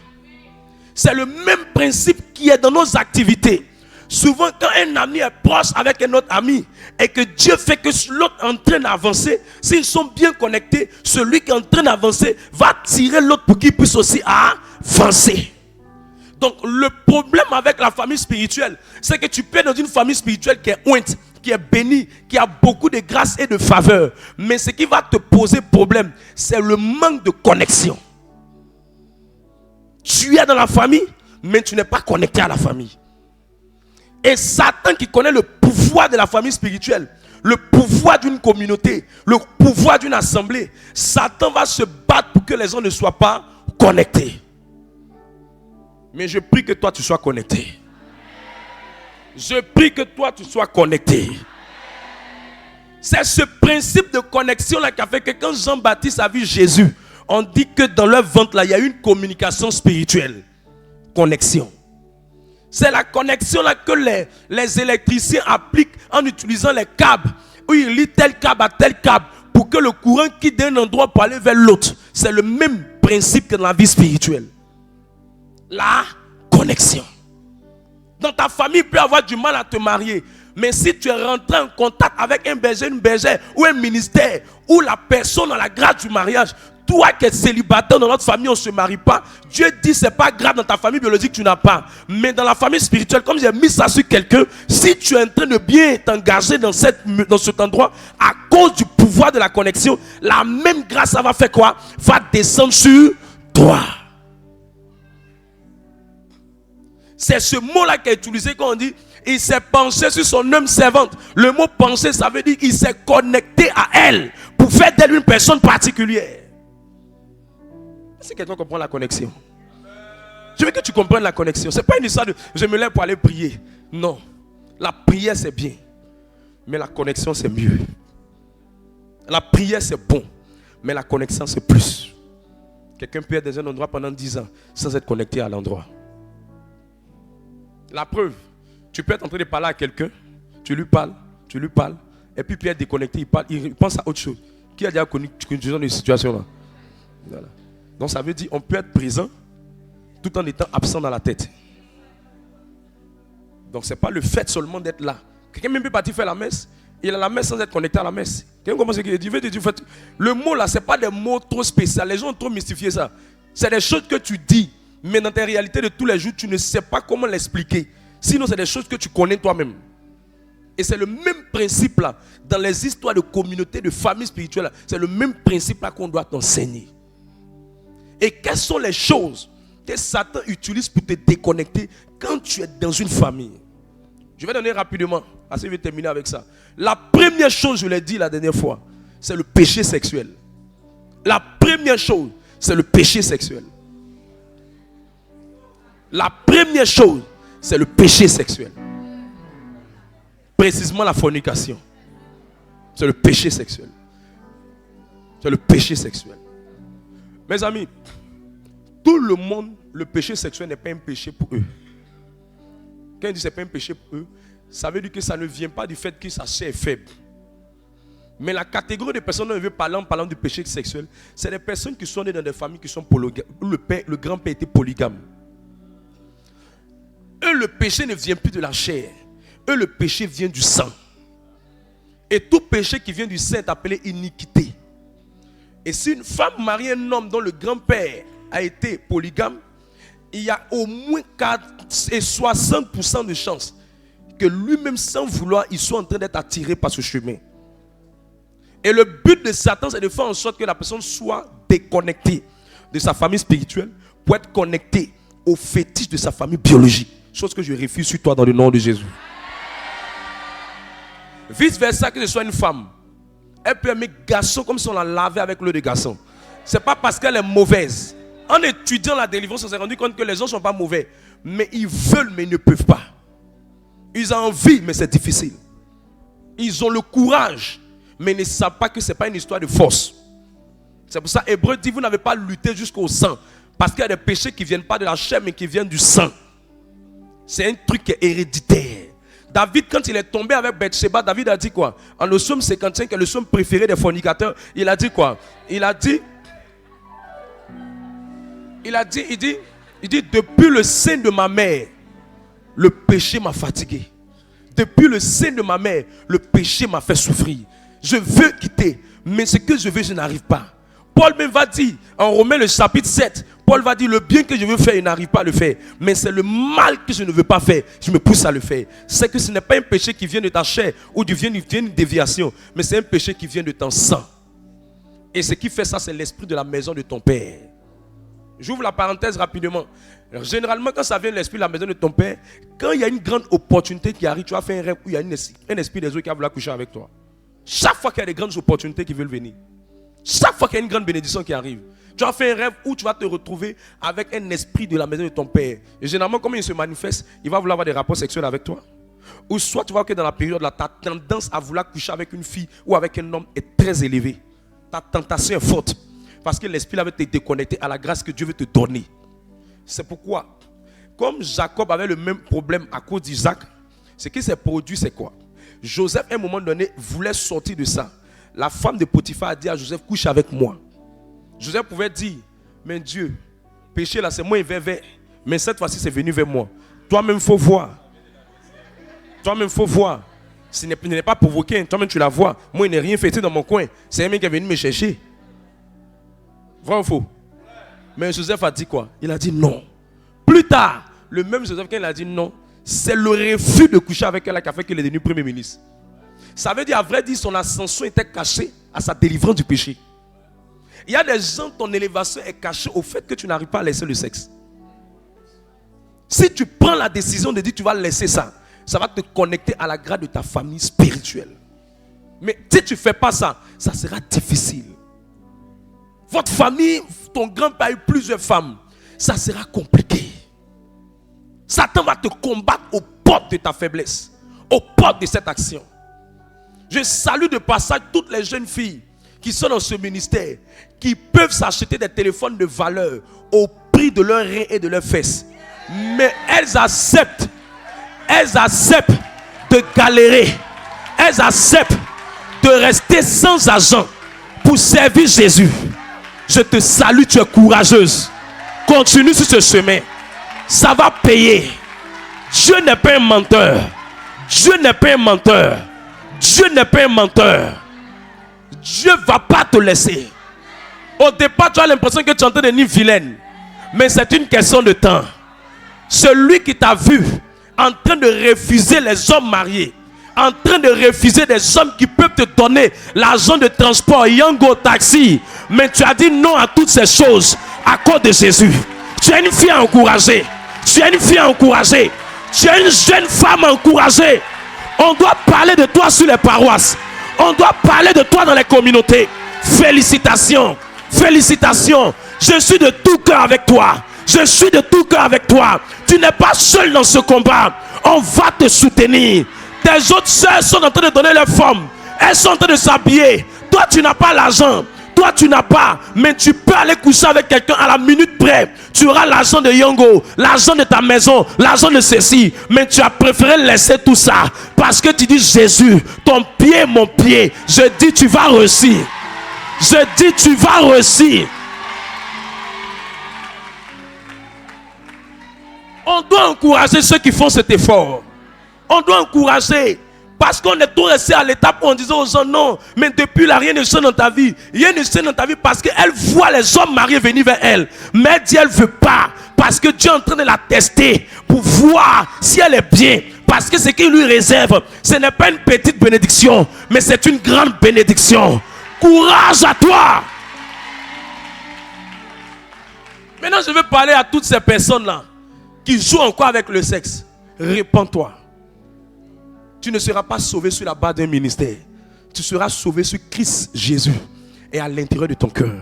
C'est le même principe qui est dans nos activités. Souvent, quand un ami est proche avec un autre ami et que Dieu fait que l'autre est en train d'avancer, s'ils sont bien connectés, celui qui est en train d'avancer va tirer l'autre pour qu'il puisse aussi avancer. Donc, le problème avec la famille spirituelle, c'est que tu peux être dans une famille spirituelle qui est ointe, qui est bénie, qui a beaucoup de grâce et de faveur. Mais ce qui va te poser problème, c'est le manque de connexion. Tu es dans la famille, mais tu n'es pas connecté à la famille. Et Satan, qui connaît le pouvoir de la famille spirituelle, le pouvoir d'une communauté, le pouvoir d'une assemblée, Satan va se battre pour que les gens ne soient pas connectés. Mais je prie que toi tu sois connecté. Je prie que toi tu sois connecté. C'est ce principe de connexion là qui a fait que quand Jean-Baptiste a vu Jésus, on dit que dans leur ventre là, il y a une communication spirituelle. Connexion. C'est la connexion là que les électriciens appliquent en utilisant les câbles. Où ils lient tel câble à tel câble pour que le courant quitte d'un endroit pour aller vers l'autre. C'est le même principe que dans la vie spirituelle. La connexion. Dans ta famille, il peut y avoir du mal à te marier. Mais si tu es rentré en contact avec un berger, une bergère ou un ministère où la personne a la grâce du mariage, toi qui es célibataire dans notre famille, on ne se marie pas. Dieu dit c'est pas grave dans ta famille biologique, tu n'as pas. Mais dans la famille spirituelle, comme j'ai mis ça sur quelqu'un, si tu es en train de bien t'engager dans cet endroit, à cause du pouvoir de la connexion, la même grâce, ça va faire quoi? Va descendre sur toi. C'est ce mot-là qui est utilisé quand on dit il s'est penché sur son homme servante. Le mot pencher, ça veut dire qu'il s'est connecté à elle pour faire d'elle une personne particulière. Est-ce que quelqu'un comprend la connexion? Je veux que tu comprennes la connexion. Ce n'est pas une histoire de je me lève pour aller prier. Non. La prière c'est bien. Mais la connexion c'est mieux. La prière c'est bon. Mais la connexion c'est plus. Quelqu'un peut être dans un endroit pendant 10 ans sans être connecté à l'endroit. La preuve, tu peux être en train de parler à quelqu'un, tu lui parles, et puis Pierre est déconnecté, il pense à autre chose. Qui a déjà connu une situation là? Voilà. Donc ça veut dire on peut être présent tout en étant absent dans la tête. Donc ce n'est pas le fait seulement d'être là. Quelqu'un même peut partir faire la messe, il a la messe sans être connecté à la messe. Quelqu'un commence à dire, le mot là, ce n'est pas des mots trop spéciaux, les gens ont trop mystifié ça. C'est des choses que tu dis. Mais dans ta réalité de tous les jours, tu ne sais pas comment l'expliquer. Sinon, c'est des choses que tu connais toi-même. Et c'est le même principe là. Dans les histoires de communauté, de famille spirituelle, c'est le même principe là qu'on doit t'enseigner. Et quelles sont les choses que Satan utilise pour te déconnecter quand tu es dans une famille? Je vais donner rapidement. Assez, je vais terminer avec ça. La première chose, je l'ai dit la dernière fois, c'est le péché sexuel. La première chose, c'est le péché sexuel. La première chose, c'est le péché sexuel. Précisément la fornication. C'est le péché sexuel. C'est le péché sexuel. Mes amis, tout le monde, le péché sexuel n'est pas un péché pour eux. Quand il dit que ce n'est pas un péché pour eux, ça veut dire que ça ne vient pas du fait que sa chair est faible. Mais la catégorie de personnes dont on veut parler en parlant du péché sexuel, c'est des personnes qui sont nées dans des familles qui sont polygames, où le grand-père était polygame. Eux, le péché ne vient plus de la chair. Eux, le péché vient du sang. Et tout péché qui vient du sang est appelé iniquité. Et si une femme marie un homme dont le grand-père a été polygame, il y a au moins 60% de chances que lui-même, sans vouloir, il soit en train d'être attiré par ce chemin. Et le but de Satan, c'est de faire en sorte que la personne soit déconnectée de sa famille spirituelle pour être connectée au fétiche de sa famille biologique. Chose que je refuse sur toi dans le nom de Jésus. Vice versa, que ce soit une femme, elle peut aimer garçon comme si on la lavait avec l'eau de garçon. C'est pas parce qu'elle est mauvaise. En étudiant la délivrance, on s'est rendu compte que les gens ne sont pas mauvais. Mais ils veulent, mais ils ne peuvent pas. Ils ont envie, mais c'est difficile. Ils ont le courage, mais ils ne savent pas que ce n'est pas une histoire de force. C'est pour ça Hébreu dit, vous n'avez pas lutté jusqu'au sang. Parce qu'il y a des péchés qui ne viennent pas de la chair, mais qui viennent du sang. C'est un truc qui est héréditaire. David, quand il est tombé avec Bathsheba, David a dit quoi? En le psaume 55, qui est le psaume préféré des fornicateurs, il a dit quoi? Il dit, depuis le sein de ma mère, le péché m'a fatigué. Depuis le sein de ma mère, le péché m'a fait souffrir. Je veux quitter, mais ce que je veux, je n'arrive pas. Paul même va dire, en Romains le chapitre 7, Paul va dire, le bien que je veux faire, je n'arrive pas à le faire. Mais c'est le mal que je ne veux pas faire, je me pousse à le faire. C'est que ce n'est pas un péché qui vient de ta chair ou d'une déviation, mais c'est un péché qui vient de ton sang. Et ce qui fait ça, c'est l'esprit de la maison de ton père. J'ouvre la parenthèse rapidement. Alors, généralement, quand ça vient de l'esprit de la maison de ton père, quand il y a une grande opportunité qui arrive, tu as fait un rêve où il y a un esprit des eaux qui va vouloir coucher avec toi. Chaque fois qu'il y a des grandes opportunités qui veulent venir, chaque fois qu'il y a une grande bénédiction qui arrive, tu as fait un rêve où tu vas te retrouver avec un esprit de la maison de ton père. Et généralement, comment il se manifeste, il va vouloir avoir des rapports sexuels avec toi. Ou soit tu vois que dans la période là, ta tendance à vouloir coucher avec une fille ou avec un homme est très élevée. Ta tentation est forte. Parce que l'esprit là veut te déconnecter à la grâce que Dieu veut te donner. C'est pourquoi, comme Jacob avait le même problème à cause d'Isaac, ce qui s'est produit, c'est quoi? Joseph, à un moment donné, voulait sortir de ça. La femme de Potiphar a dit à Joseph, couche avec moi. Joseph pouvait dire, mais Dieu, péché là, c'est moi il vers, mais cette fois-ci, c'est venu vers moi. Toi-même, il faut voir. Toi-même, il faut voir. Ce n'est pas provoqué, toi-même, tu la vois. Moi, il n'est rien fêté dans mon coin. C'est un mec qui est venu me chercher. Vrai ou faux? Mais Joseph a dit quoi? Il a dit non. Plus tard, le même Joseph, quand il a dit non, c'est le refus de coucher avec elle qui a fait qu'il est devenu premier ministre. Ça veut dire, à vrai dire, son ascension était cachée à sa délivrance du péché. Il y a des gens, ton élévation est cachée au fait que tu n'arrives pas à laisser le sexe. Si tu prends la décision de dire tu vas laisser ça, ça va te connecter à la grâce de ta famille spirituelle. Mais si tu ne fais pas ça, ça sera difficile. Votre famille, ton grand-père a eu plusieurs femmes. Ça sera compliqué. Satan va te combattre aux portes de ta faiblesse, aux portes de cette action. Je salue de passage toutes les jeunes filles qui sont dans ce ministère, qui peuvent s'acheter des téléphones de valeur au prix de leurs reins et de leurs fesses. Mais elles acceptent de galérer. Elles acceptent de rester sans argent pour servir Jésus. Je te salue, tu es courageuse. Continue sur ce chemin. Ça va payer. Dieu n'est pas un menteur. Dieu n'est pas un menteur. Dieu n'est pas un menteur. Dieu ne va pas te laisser. Au départ, tu as l'impression que tu es en train de devenir vilaine. Mais c'est une question de temps. Celui qui t'a vu en train de refuser les hommes mariés, en train de refuser des hommes qui peuvent te donner l'argent de transport, Yango, taxi, mais tu as dit non à toutes ces choses à cause de Jésus. Tu es une fille encouragée. Tu es une fille encouragée. Tu es une jeune femme encouragée. On doit parler de toi sur les paroisses. On doit parler de toi dans les communautés. Félicitations. Félicitations. Je suis de tout cœur avec toi. Je suis de tout cœur avec toi. Tu n'es pas seul dans ce combat. On va te soutenir. Tes autres sœurs sont en train de donner leur forme. Elles sont en train de s'habiller. Toi, tu n'as pas l'argent. Toi, tu n'as pas. Mais tu peux aller coucher avec quelqu'un à la minute près. Tu auras l'argent de Yongo, l'argent de ta maison, l'argent de ceci. Mais tu as préféré laisser tout ça. Parce que tu dis, Jésus, ton pied, mon pied. Je dis, tu vas réussir. Je dis, tu vas réussir. On doit encourager ceux qui font cet effort. On doit encourager Parce qu'on est tout resté à l'étape où on disait aux gens non, mais depuis là, rien ne sonne dans ta vie. Rien ne sonne dans ta vie parce qu'elle voit les hommes mariés venir vers elle. Mais elle dit elle ne veut pas. Parce que Dieu est en train de la tester pour voir si elle est bien. Parce que ce qu'il lui réserve, ce n'est pas une petite bénédiction, mais c'est une grande bénédiction. Courage à toi. Maintenant, je vais parler à toutes ces personnes-là qui jouent encore avec le sexe. Répands-toi. Tu ne seras pas sauvé sur la base d'un ministère. Tu seras sauvé sur Christ Jésus et à l'intérieur de ton cœur.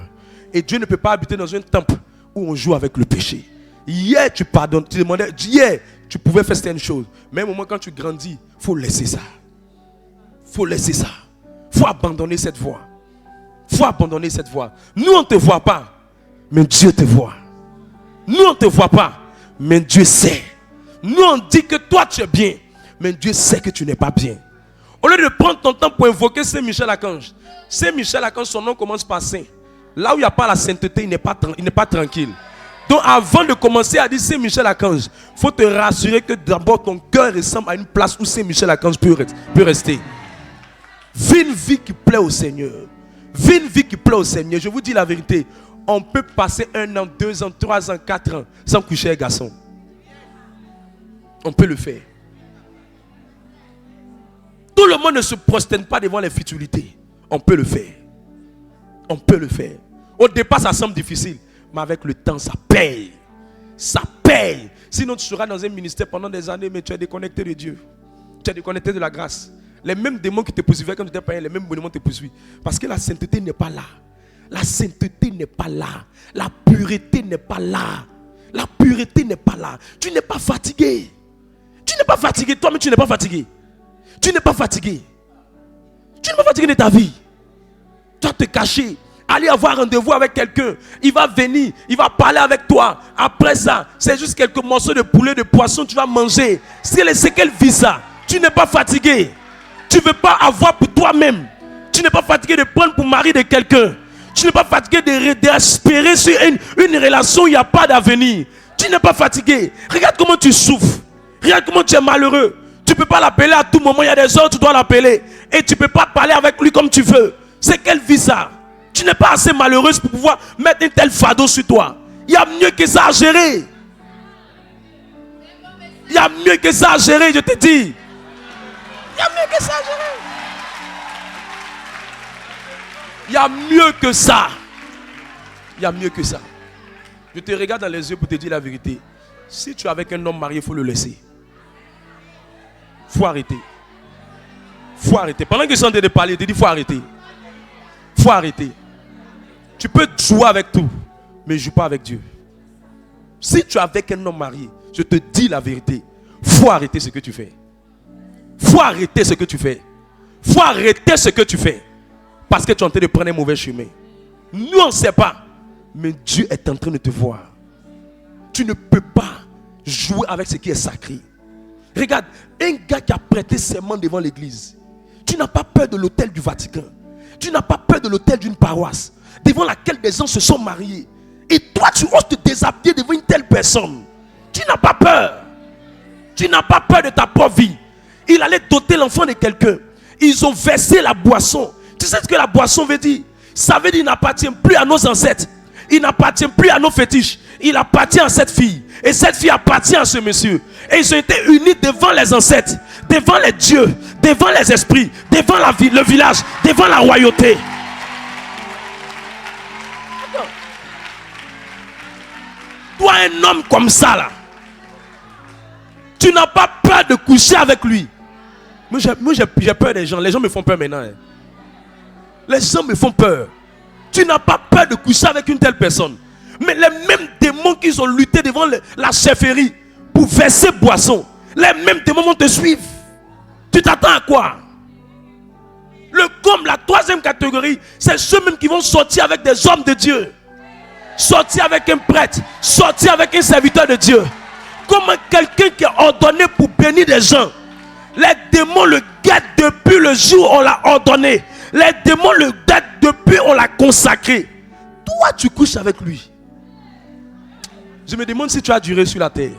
Et Dieu ne peut pas habiter dans un temple où on joue avec le péché. Hier, tu pardonnes. Tu demandais, hier, tu pouvais faire certaines choses. Mais au moment quand tu grandis, il faut laisser ça. Il faut laisser ça. Il faut abandonner cette voie. Il faut abandonner cette voie. Nous, on ne te voit pas, mais Dieu te voit. Nous, on ne te voit pas, mais Dieu sait. Nous, on dit que toi, tu es bien, mais Dieu sait que tu n'es pas bien. Au lieu de prendre ton temps pour invoquer Saint Michel Archange, Saint Michel Archange, son nom commence par Saint. Là où il n'y a pas la sainteté, il n'est pas tranquille. Donc, avant de commencer à dire Saint Michel Archange, il faut te rassurer que d'abord ton cœur ressemble à une place où Saint Michel Archange peut rester. Vis une vie qui plaît au Seigneur. Vis une vie qui plaît au Seigneur. Je vous dis la vérité. On peut passer 1 an, 2 ans, 3 ans, 4 ans sans coucher un garçon. On peut le faire. Tout le monde ne se prosterne pas devant les futilités. On peut le faire. On peut le faire. Au départ, ça semble difficile. Mais avec le temps, ça paye. Ça paye. Sinon, tu seras dans un ministère pendant des années, mais tu es déconnecté de Dieu. Tu es déconnecté de la grâce. Les mêmes démons qui te poursuivaient quand tu étais païen, les mêmes démons te poursuivent. Parce que la sainteté n'est pas là. La sainteté n'est pas là. La pureté n'est pas là. La pureté n'est pas là. Tu n'es pas fatigué. Tu n'es pas fatigué. Toi-même, tu n'es pas fatigué. Tu n'es pas fatigué. Tu n'es pas fatigué de ta vie. Tu vas te cacher. Aller avoir rendez-vous avec quelqu'un. Il va venir. Il va parler avec toi. Après ça, c'est juste quelques morceaux de poulet, de poisson. Tu vas manger. C'est quelle vie ça? Tu n'es pas fatigué. Tu ne veux pas avoir pour toi-même. Tu n'es pas fatigué de prendre pour mari de quelqu'un. Tu n'es pas fatigué d'espérer sur une relation où il n'y a pas d'avenir. Tu n'es pas fatigué. Regarde comment tu souffres. Regarde comment tu es malheureux. Tu ne peux pas l'appeler à tout moment. Il y a des heures où tu dois l'appeler. Et tu ne peux pas parler avec lui comme tu veux. C'est quelle vie ça? Tu n'es pas assez malheureuse pour pouvoir mettre un tel fardeau sur toi. Il y a mieux que ça à gérer. Il y a mieux que ça à gérer, je te dis. Il y a mieux que ça à gérer. Il y a mieux que ça. Il y a mieux que ça. Je te regarde dans les yeux pour te dire la vérité. Si tu es avec un homme marié, il faut le laisser. Il faut arrêter. Il faut arrêter. Pendant que je suis en train de parler, je te dis il faut arrêter. Il faut arrêter. Tu peux jouer avec tout, mais ne joue pas avec Dieu. Si tu es avec un homme marié, je te dis la vérité. Il faut arrêter ce que tu fais. Il faut arrêter ce que tu fais. Il faut arrêter ce que tu fais. Parce que tu es en train de prendre un mauvais chemin. Nous, on ne sait pas. Mais Dieu est en train de te voir. Tu ne peux pas jouer avec ce qui est sacré. Regarde, un gars qui a prêté serment devant l'église. Tu n'as pas peur de l'autel du Vatican. Tu n'as pas peur de l'autel d'une paroisse devant laquelle des gens se sont mariés. Et toi, tu oses te déshabiller devant une telle personne. Tu n'as pas peur. Tu n'as pas peur de ta propre vie. Il allait doter l'enfant de quelqu'un. Ils ont versé la boisson. Tu sais ce que la boisson veut dire? Ça veut dire qu'il n'appartient plus à nos ancêtres. Il n'appartient plus à nos fétiches. Il appartient à cette fille. Et cette fille appartient à ce monsieur. Et ils ont été unis devant les ancêtres, devant les dieux, devant les esprits, devant le village, devant la royauté. Toi, un homme comme ça là, tu n'as pas peur de coucher avec lui. Moi j'ai peur des gens. Les gens me font peur maintenant. Hein. Les gens me font peur. Tu n'as pas peur de coucher avec une telle personne. Mais les mêmes démons qui ont lutté devant la chefferie pour verser boisson, les mêmes démons vont te suivre. Tu t'attends à quoi? Comme la troisième catégorie, c'est ceux-mêmes qui vont sortir avec des hommes de Dieu. Sortir avec un prêtre. Sortir avec un serviteur de Dieu. Comme quelqu'un qui est ordonné pour bénir des gens. Les démons le guettent depuis le jour où on l'a ordonné. Les démons le guettent depuis on l'a consacré. Toi, tu couches avec lui. Je me demande si tu as duré sur la terre.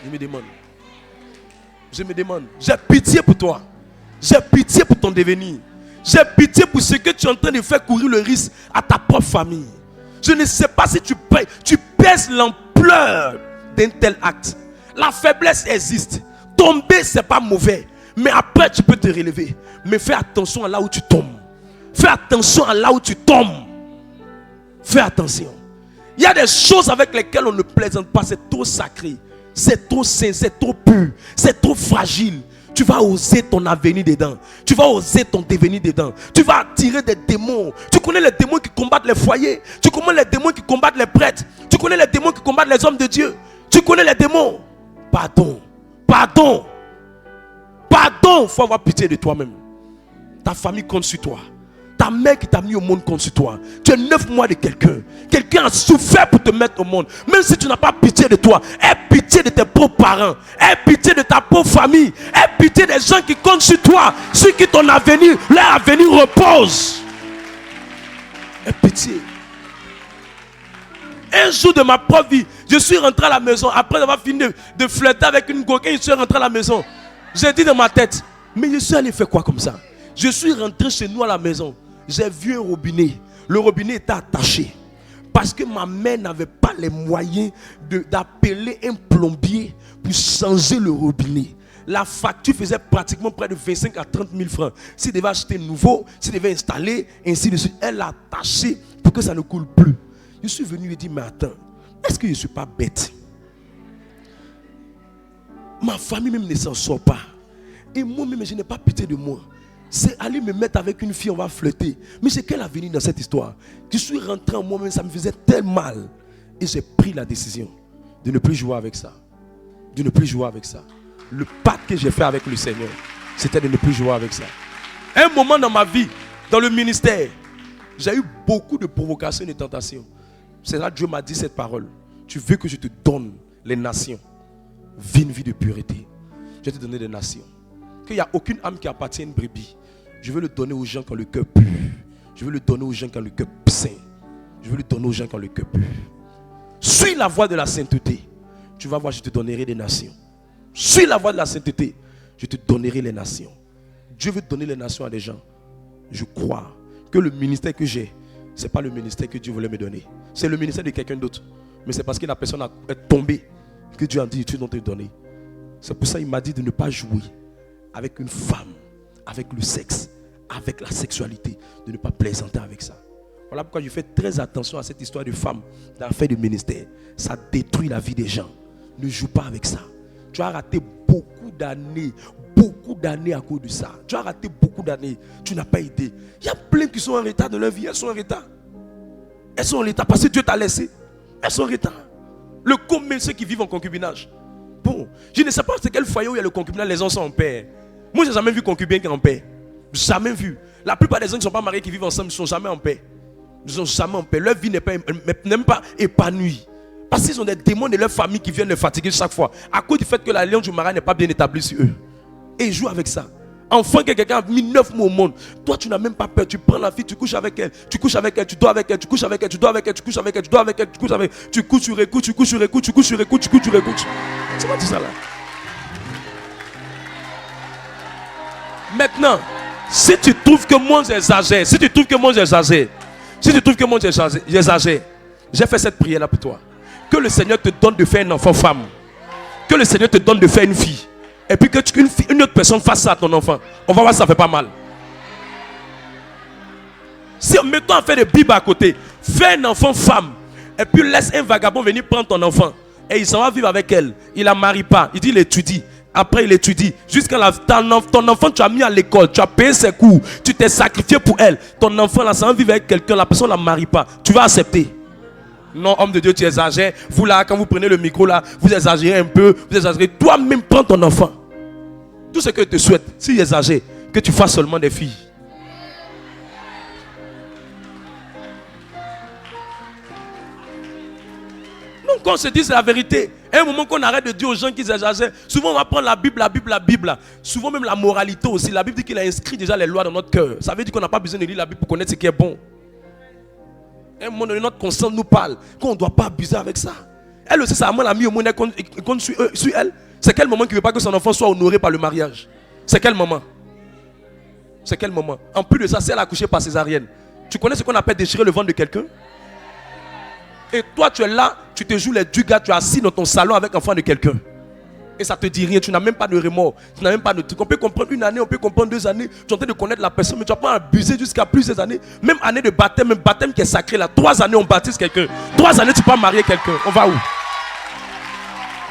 Je me demande. J'ai pitié pour toi. J'ai pitié pour ton devenir. J'ai pitié pour ce que tu es en train de faire courir le risque à ta propre famille. Je ne sais pas si tu pèses l'ampleur d'un tel acte. La faiblesse existe. Tomber, ce n'est pas mauvais. Mais après, tu peux te relever. Mais fais attention à là où tu tombes. Fais attention à là où tu tombes. Fais attention. Il y a des choses avec lesquelles on ne plaisante pas. C'est trop sacré. C'est trop sain. C'est trop pur. C'est trop fragile. Tu vas oser ton avenir dedans. Tu vas oser ton devenir dedans. Tu vas attirer des démons. Tu connais les démons qui combattent les foyers. Tu connais les démons qui combattent les prêtres. Tu connais les démons qui combattent les hommes de Dieu. Tu connais les démons. Pardon. Pardon. Pardon. Il faut avoir pitié de toi-même. Ta famille compte sur toi. Ta mère qui t'a mis au monde compte sur toi. Tu es 9 mois de quelqu'un. Quelqu'un a souffert pour te mettre au monde. Même si tu n'as pas pitié de toi, aie pitié de tes propres parents. Aie pitié de ta pauvre famille. Aie pitié des gens qui comptent sur toi. Sur qui ton avenir, leur avenir repose. Aie pitié. Un jour de ma propre vie, je suis rentré à la maison. Après avoir fini de flirter avec une coquine, je suis rentré à la maison. J'ai dit dans ma tête, mais je suis allé faire quoi comme ça? Je suis rentré chez nous à la maison. J'ai vu un robinet. Le robinet était attaché. Parce que ma mère n'avait pas les moyens d'appeler un plombier pour changer le robinet. La facture faisait pratiquement près de 25 à 30 000 francs. S'il devait acheter nouveau, s'il devait installer, ainsi de suite. Elle l'a attaché pour que ça ne coule plus. Je suis venu et dit, mais attends, est-ce que je ne suis pas bête? Ma famille même ne s'en sort pas. Et moi-même, je n'ai pas pitié de moi. C'est aller me mettre avec une fille, on va flirter. Mais c'est quel avenir dans cette histoire? Je suis rentré en moi-même, ça me faisait tellement mal. Et j'ai pris la décision de ne plus jouer avec ça. De ne plus jouer avec ça. Le pacte que j'ai fait avec le Seigneur, c'était de ne plus jouer avec ça. Un moment dans ma vie, dans le ministère, j'ai eu beaucoup de provocations et de tentations. C'est là que Dieu m'a dit cette parole. Tu veux que je te donne les nations? Vis une vie de pureté. Je vais te donner des nations. Qu'il n'y a aucune âme qui appartient à une brebis. Je veux le donner aux gens qui ont le cœur pur. Je veux le donner aux gens qui ont le cœur saint. Je veux le donner aux gens qui ont le cœur pur. Suis la voie de la sainteté. Tu vas voir, je te donnerai des nations. Suis la voie de la sainteté. Je te donnerai les nations. Dieu veut donner les nations à des gens. Je crois que le ministère que j'ai, ce n'est pas le ministère que Dieu voulait me donner. C'est le ministère de quelqu'un d'autre. Mais c'est parce que la personne est tombée que Dieu a dit, tu dois te donner. C'est pour ça qu'il m'a dit de ne pas jouer avec une femme, avec le sexe, avec la sexualité, de ne pas plaisanter avec ça. Voilà pourquoi je fais très attention à cette histoire de femme dans l'affaire du ministère. Ça détruit la vie des gens. Ne joue pas avec ça. Tu as raté beaucoup d'années à cause de ça. Tu as raté beaucoup d'années. Tu n'as pas aidé. Il y a plein qui sont en retard dans leur vie. Elles sont en retard. Elles sont en retard parce que Dieu t'a laissé. Elles sont en retard. Le combien ceux qui vivent en concubinage. Bon, je ne sais pas c'est quel foyer où il y a le concubinage, les gens sont en paix. Moi, je n'ai jamais vu concubin qui est en paix. Jamais vu. La plupart des gens qui ne sont pas mariés, qui vivent ensemble, ne sont jamais en paix. Ils ne sont jamais en paix. Leur vie n'est même pas épanouie. Parce qu'ils ont des démons de leur famille qui viennent les fatiguer chaque fois. À cause du fait que l'alliance du mariage n'est pas bien établie sur eux. Et ils jouent avec ça. Enfin que quelqu'un a mis 9 mois au monde. Toi, tu n'as même pas peur. Tu prends la fille, tu couches avec elle. Tu couches avec elle, tu dors avec elle. Tu couches avec elle, tu dors avec elle. Tu couches avec elle, tu dors avec elle. Tu couches avec elle. Tu couches sur écoute, tu couches sur écoute, tu couches sur écoute, tu couches sur écoute. C'est pas tout ça là. Maintenant, si tu trouves que moi j'exagère, j'ai fait cette prière là pour toi. Que le Seigneur te donne de faire un enfant femme. Que le Seigneur te donne de faire une fille. Et puis que une autre personne fasse ça à ton enfant. On va voir si ça fait pas mal. Si mettons à faire des bibes à côté, fais un enfant femme. Et puis laisse un vagabond venir prendre ton enfant. Et il s'en va vivre avec elle. Il la marie pas. Il dit il étudie. Après il étudie. Jusqu'à ton enfant tu as mis à l'école. Tu as payé ses cours. Tu t'es sacrifié pour elle. Ton enfant là, ça va vivre avec quelqu'un. La personne ne la marie pas. Tu vas accepter. Non, homme de Dieu, tu exagères. Vous là, quand vous prenez le micro là, vous exagérez un peu. Vous exagérez. Toi-même, prends ton enfant. Tout ce que je te souhaite, si j'exagère, que tu fasses seulement des filles. Donc, on se dit c'est la vérité. À un moment qu'on arrête de dire aux gens qui exagèrent, souvent on va prendre la Bible. Souvent même la moralité aussi. La Bible dit qu'il a inscrit déjà les lois dans notre cœur. Ça veut dire qu'on n'a pas besoin de lire la Bible pour connaître ce qui est bon. À un moment donné, notre conscience nous parle qu'on ne doit pas abuser avec ça. Elle aussi, sa maman l'a mis au monde et compte sur elle. C'est quel moment qui ne veut pas que son enfant soit honoré par le mariage? C'est quel moment? C'est quel moment? En plus de ça, si elle a accouché par césarienne, tu connais ce qu'on appelle déchirer le ventre de quelqu'un? Et toi, tu es là, tu te joues les dugas, tu es assis dans ton salon avec l'enfant de quelqu'un. Et ça te dit rien, tu n'as même pas de remords, tu n'as même pas de truc. On peut comprendre 1 année, on peut comprendre 2 années. Tu es en train de connaître la personne, mais tu vas pas abuser jusqu'à plusieurs années. Même année de baptême, même baptême qui est sacré là. 3 années, on baptise quelqu'un. 3 années, tu peux marier quelqu'un. On va où?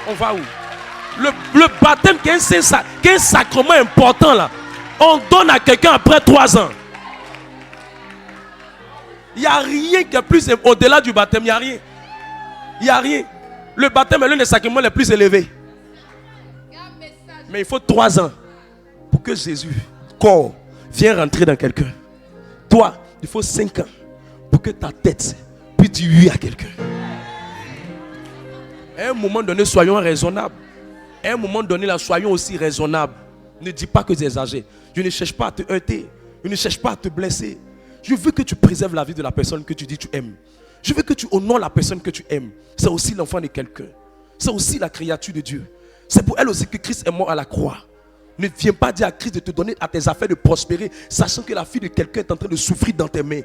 On va où? Le baptême qui est un sacrement important là, on donne à quelqu'un après 3 ans. Il n'y a rien qui est plus au-delà du baptême, il n'y a rien. Il n'y a rien. Le baptême est l'un des sacrements les plus élevés. Mais il faut 3 ans pour que Jésus, corps, vienne rentrer dans quelqu'un. Toi, il faut 5 ans pour que ta tête puisse dire oui à quelqu'un. À un moment donné, soyons raisonnables. À un moment donné, là, soyons aussi raisonnables. Ne dis pas que tu exagères. Je ne cherche pas à te heurter. Je ne cherche pas à te blesser. Je veux que tu préserves la vie de la personne que tu dis que tu aimes. Je veux que tu honores la personne que tu aimes. C'est aussi l'enfant de quelqu'un. C'est aussi la créature de Dieu. C'est pour elle aussi que Christ est mort à la croix. Ne viens pas dire à Christ de te donner à tes affaires de prospérer, sachant que la fille de quelqu'un est en train de souffrir dans tes mains.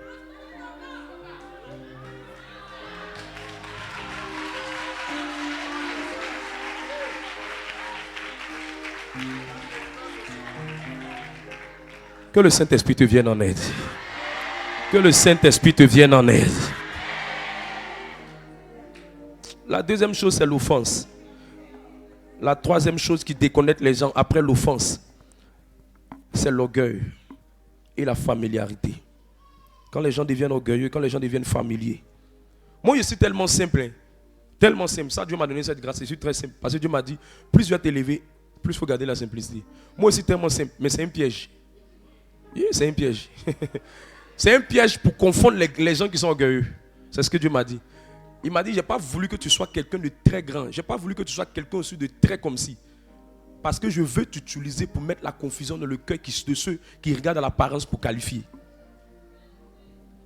Que le Saint-Esprit te vienne en aide. Que le Saint-Esprit te vienne en aide. La deuxième chose, c'est l'offense. La troisième chose qui déconnecte les gens après l'offense, c'est l'orgueil et la familiarité. Quand les gens deviennent orgueilleux, quand les gens deviennent familiers. Moi, je suis tellement simple. Hein. Tellement simple. Ça, Dieu m'a donné cette grâce. Je suis très simple. Parce que Dieu m'a dit, plus tu vas t'élever, plus il faut garder la simplicité. Moi aussi, tellement simple. Mais c'est un piège. Yeah, c'est un piège. C'est un piège pour confondre les gens qui sont orgueilleux. C'est ce que Dieu m'a dit. Il m'a dit, je n'ai pas voulu que tu sois quelqu'un de très grand. Je n'ai pas voulu que tu sois quelqu'un aussi de très comme si. Parce que je veux t'utiliser pour mettre la confusion dans le cœur de ceux qui regardent à l'apparence pour qualifier.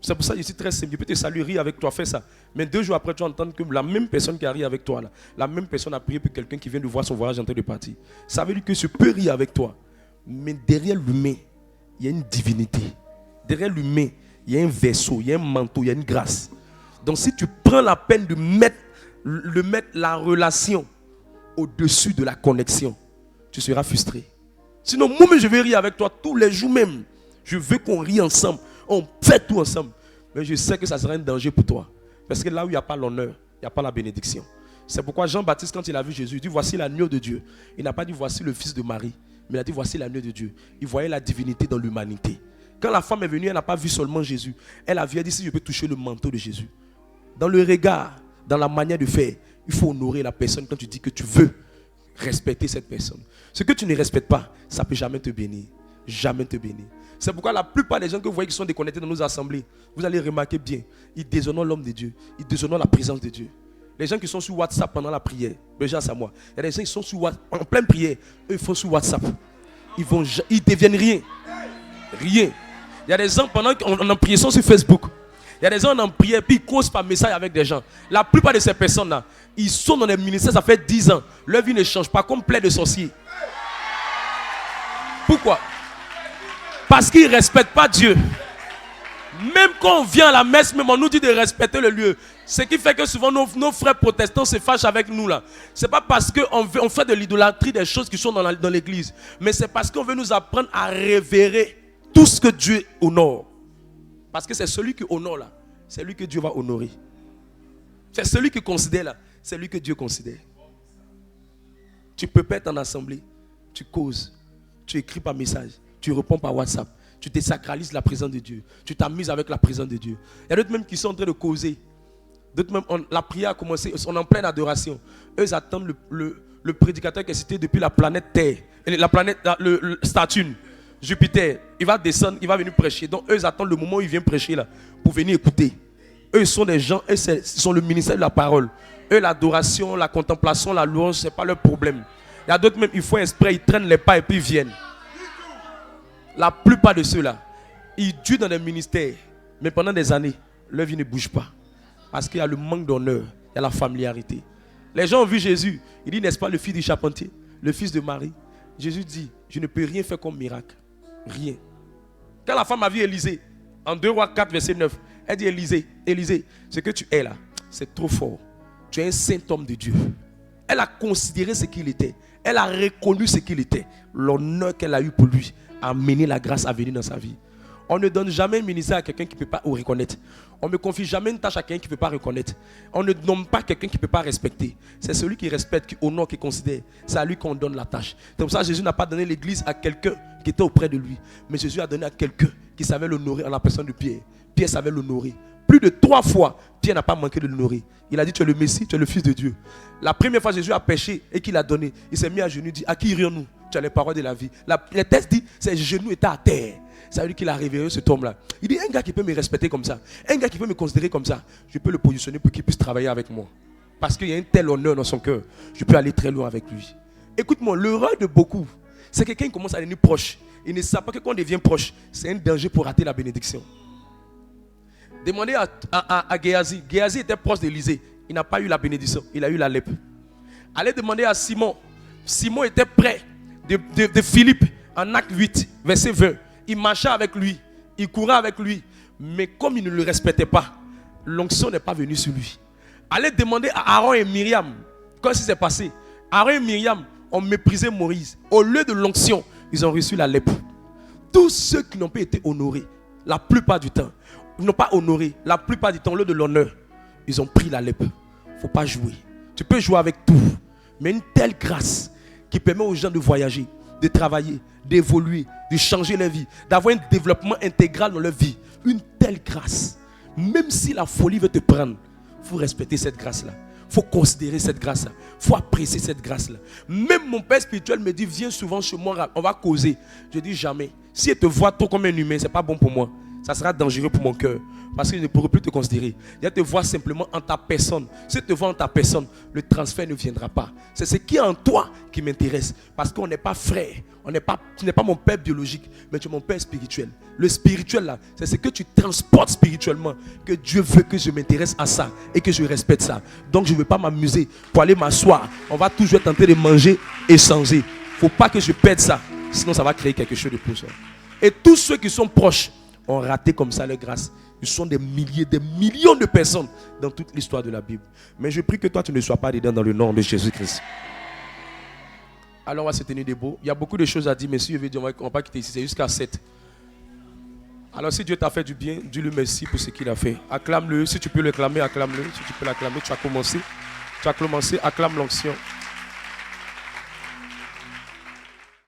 C'est pour ça que je suis très simple. Je peux te saluer, rire avec toi, fais ça. Mais 2 jours après, tu vas entendre que la même personne qui a ri avec toi, là, la même personne a prié pour quelqu'un qui vient de voir son voyage en train de partir. Ça veut dire que je peux rire avec toi. Mais derrière l'humain, il y a une divinité. Derrière l'humain, il y a un vaisseau, il y a un manteau, il y a une grâce. Donc si tu prends la peine de mettre la relation au-dessus de la connexion, tu seras frustré. Sinon, moi-même, je vais rire avec toi tous les jours même. Je veux qu'on rie ensemble. On fait tout ensemble. Mais je sais que ça sera un danger pour toi. Parce que là où il n'y a pas l'honneur, il n'y a pas la bénédiction. C'est pourquoi Jean-Baptiste, quand il a vu Jésus, il dit, voici l'agneau de Dieu. Il n'a pas dit, voici le fils de Marie. Mais il a dit, voici l'agneau de Dieu. Il voyait la divinité dans l'humanité. Quand la femme est venue, elle n'a pas vu seulement Jésus. Elle a vu, elle dit, si je peux toucher le manteau de Jésus. Dans le regard, dans la manière de faire, il faut honorer la personne quand tu dis que tu veux respecter cette personne. Ce que tu ne respectes pas, ça ne peut jamais te bénir. Jamais te bénir. C'est pourquoi la plupart des gens que vous voyez qui sont déconnectés dans nos assemblées, vous allez remarquer bien, ils déshonorent l'homme de Dieu. Ils déshonorent la présence de Dieu. Les gens qui sont sur WhatsApp pendant la prière, déjà c'est à moi. Il y a des gens qui sont sur WhatsApp, en pleine prière, eux ils font sur WhatsApp. Ils deviennent rien. Rien. Il y a des gens pendant qu'on en prière sont sur Facebook. Il y a des gens en prière, puis ils causent par message avec des gens. La plupart de ces personnes-là, ils sont dans les ministères, ça fait 10 ans. Leur vie ne change pas comme plein de sorciers. Pourquoi? Parce qu'ils ne respectent pas Dieu. Même quand on vient à la messe, même on nous dit de respecter le lieu. Ce qui fait que souvent nos frères protestants se fâchent avec nous là. Ce n'est pas parce qu'on fait de l'idolâtrie des choses qui sont dans l'église. Mais c'est parce qu'on veut nous apprendre à révérer tout ce que Dieu honore. Parce que c'est celui qui honore là, c'est lui que Dieu va honorer. C'est celui qui considère là, c'est lui que Dieu considère. Tu peux pas être en assemblée, tu causes, tu écris par message, tu réponds par WhatsApp, tu te sacralises la présence de Dieu, tu t'amuses avec la présence de Dieu. Il y a d'autres même qui sont en train de causer. D'autres même, la prière a commencé, on est en pleine adoration. Eux ils attendent le prédicateur qui est cité depuis la planète Terre, la planète, le Saturne. Jupiter, il va descendre, il va venir prêcher. Donc eux, ils attendent le moment où il vient prêcher là, pour venir écouter. Eux, ils sont des gens, eux, ils sont le ministère de la parole. Eux, l'adoration, la contemplation, la louange, ce n'est pas leur problème. Il y a d'autres même, ils font exprès, ils traînent les pas et puis ils viennent. La plupart de ceux-là, ils durent dans les ministères, mais pendant des années, leur vie ne bouge pas. Parce qu'il y a le manque d'honneur, il y a la familiarité. Les gens ont vu Jésus, il dit, n'est-ce pas le fils du charpentier, le fils de Marie? Jésus dit, je ne peux rien faire comme miracle. Rien. Quand la femme a vu Élisée, en 2 Rois 4, verset 9, elle dit Élisée, Élisée, ce que tu es là, c'est trop fort. Tu es un saint homme de Dieu. Elle a considéré ce qu'il était. Elle a reconnu ce qu'il était. L'honneur qu'elle a eu pour lui a amené la grâce à venir dans sa vie. On ne donne jamais un ministère à quelqu'un qui ne peut pas reconnaître. On ne confie jamais une tâche à quelqu'un qui ne peut pas reconnaître. On ne nomme pas quelqu'un qui ne peut pas respecter. C'est celui qui respecte, qui honore, qui considère. C'est à lui qu'on donne la tâche. C'est pour ça que Jésus n'a pas donné l'église à quelqu'un qui était auprès de lui. Mais Jésus a donné à quelqu'un qui savait l'honorer en la personne de Pierre. Pierre savait l'honorer. Plus de 3 fois, Pierre n'a pas manqué de l'honorer. Il a dit, tu es le Messie, tu es le Fils de Dieu. La première fois, Jésus a péché et qu'il a donné. Il s'est mis à genoux, il dit, à qui irions-nous? Tu as les paroles de la vie. Le texte dit, ses genoux étaient à terre. Ça veut dire qu'il a révéré cet homme-là. Il dit, un gars qui peut me respecter comme ça, un gars qui peut me considérer comme ça, je peux le positionner pour qu'il puisse travailler avec moi. Parce qu'il y a un tel honneur dans son cœur. Je peux aller très loin avec lui. Écoute-moi, l'erreur de beaucoup, c'est que quelqu'un commence à devenir proche. Il ne sait pas que quand on devient proche, c'est un danger pour rater la bénédiction. Demandez à Géasi. Géasi était proche d'Élisée. Il n'a pas eu la bénédiction. Il a eu la lèpre. Allez demander à Simon. Simon était près de Philippe en acte 8, verset 20. Il marchait avec lui. Il courait avec lui. Mais comme il ne le respectait pas, l'onction n'est pas venue sur lui. Allez demander à Aaron et Myriam. Qu'est-ce qui s'est passé? Aaron et Myriam ont méprisé Moïse. Au lieu de l'onction, ils ont reçu la lèpre. Tous ceux qui n'ont pas été honorés, la plupart du temps, n'ont pas honoré, la plupart du temps, au lieu de l'honneur, ils ont pris la lèpre. Il ne faut pas jouer. Tu peux jouer avec tout. Mais une telle grâce qui permet aux gens de voyager, de travailler, d'évoluer, de changer leur vie, d'avoir un développement intégral dans leur vie. Une telle grâce. Même si la folie veut te prendre, il faut respecter cette grâce-là. Il faut considérer cette grâce-là. Il faut apprécier cette grâce-là. Même mon père spirituel me dit, viens souvent chez moi, on va causer. Je dis jamais. Si elle te voit trop comme un humain, ce n'est pas bon pour moi. Ça sera dangereux pour mon cœur. Parce qu'il ne pourra plus te considérer. Il te voit simplement en ta personne. Si tu te vois en ta personne, le transfert ne viendra pas. C'est ce qui est en toi qui m'intéresse. Parce qu'on n'est pas frère. Tu n'es pas mon père biologique, mais tu es mon père spirituel. Le spirituel là, c'est ce que tu transportes spirituellement. Que Dieu veut que je m'intéresse à ça et que je respecte ça. Donc je ne veux pas m'amuser pour aller m'asseoir. On va toujours tenter de manger, échanger. Il ne faut pas que je perde ça. Sinon ça va créer quelque chose de plus. Et tous ceux qui sont proches ont raté comme ça leur grâce. Ils sont des milliers, des millions de personnes dans toute l'histoire de la Bible. Mais je prie que toi tu ne sois pas dedans dans le nom de Jésus-Christ. Alors on va se tenir debout. Il y a beaucoup de choses à dire, mais si je veux dire, on ne va pas quitter ici, c'est jusqu'à 7. Alors si Dieu t'a fait du bien, dis-lui merci pour ce qu'il a fait. Acclame-le, si tu peux l'acclamer, acclame-le. Si tu peux l'acclamer, tu as commencé, acclame l'onction.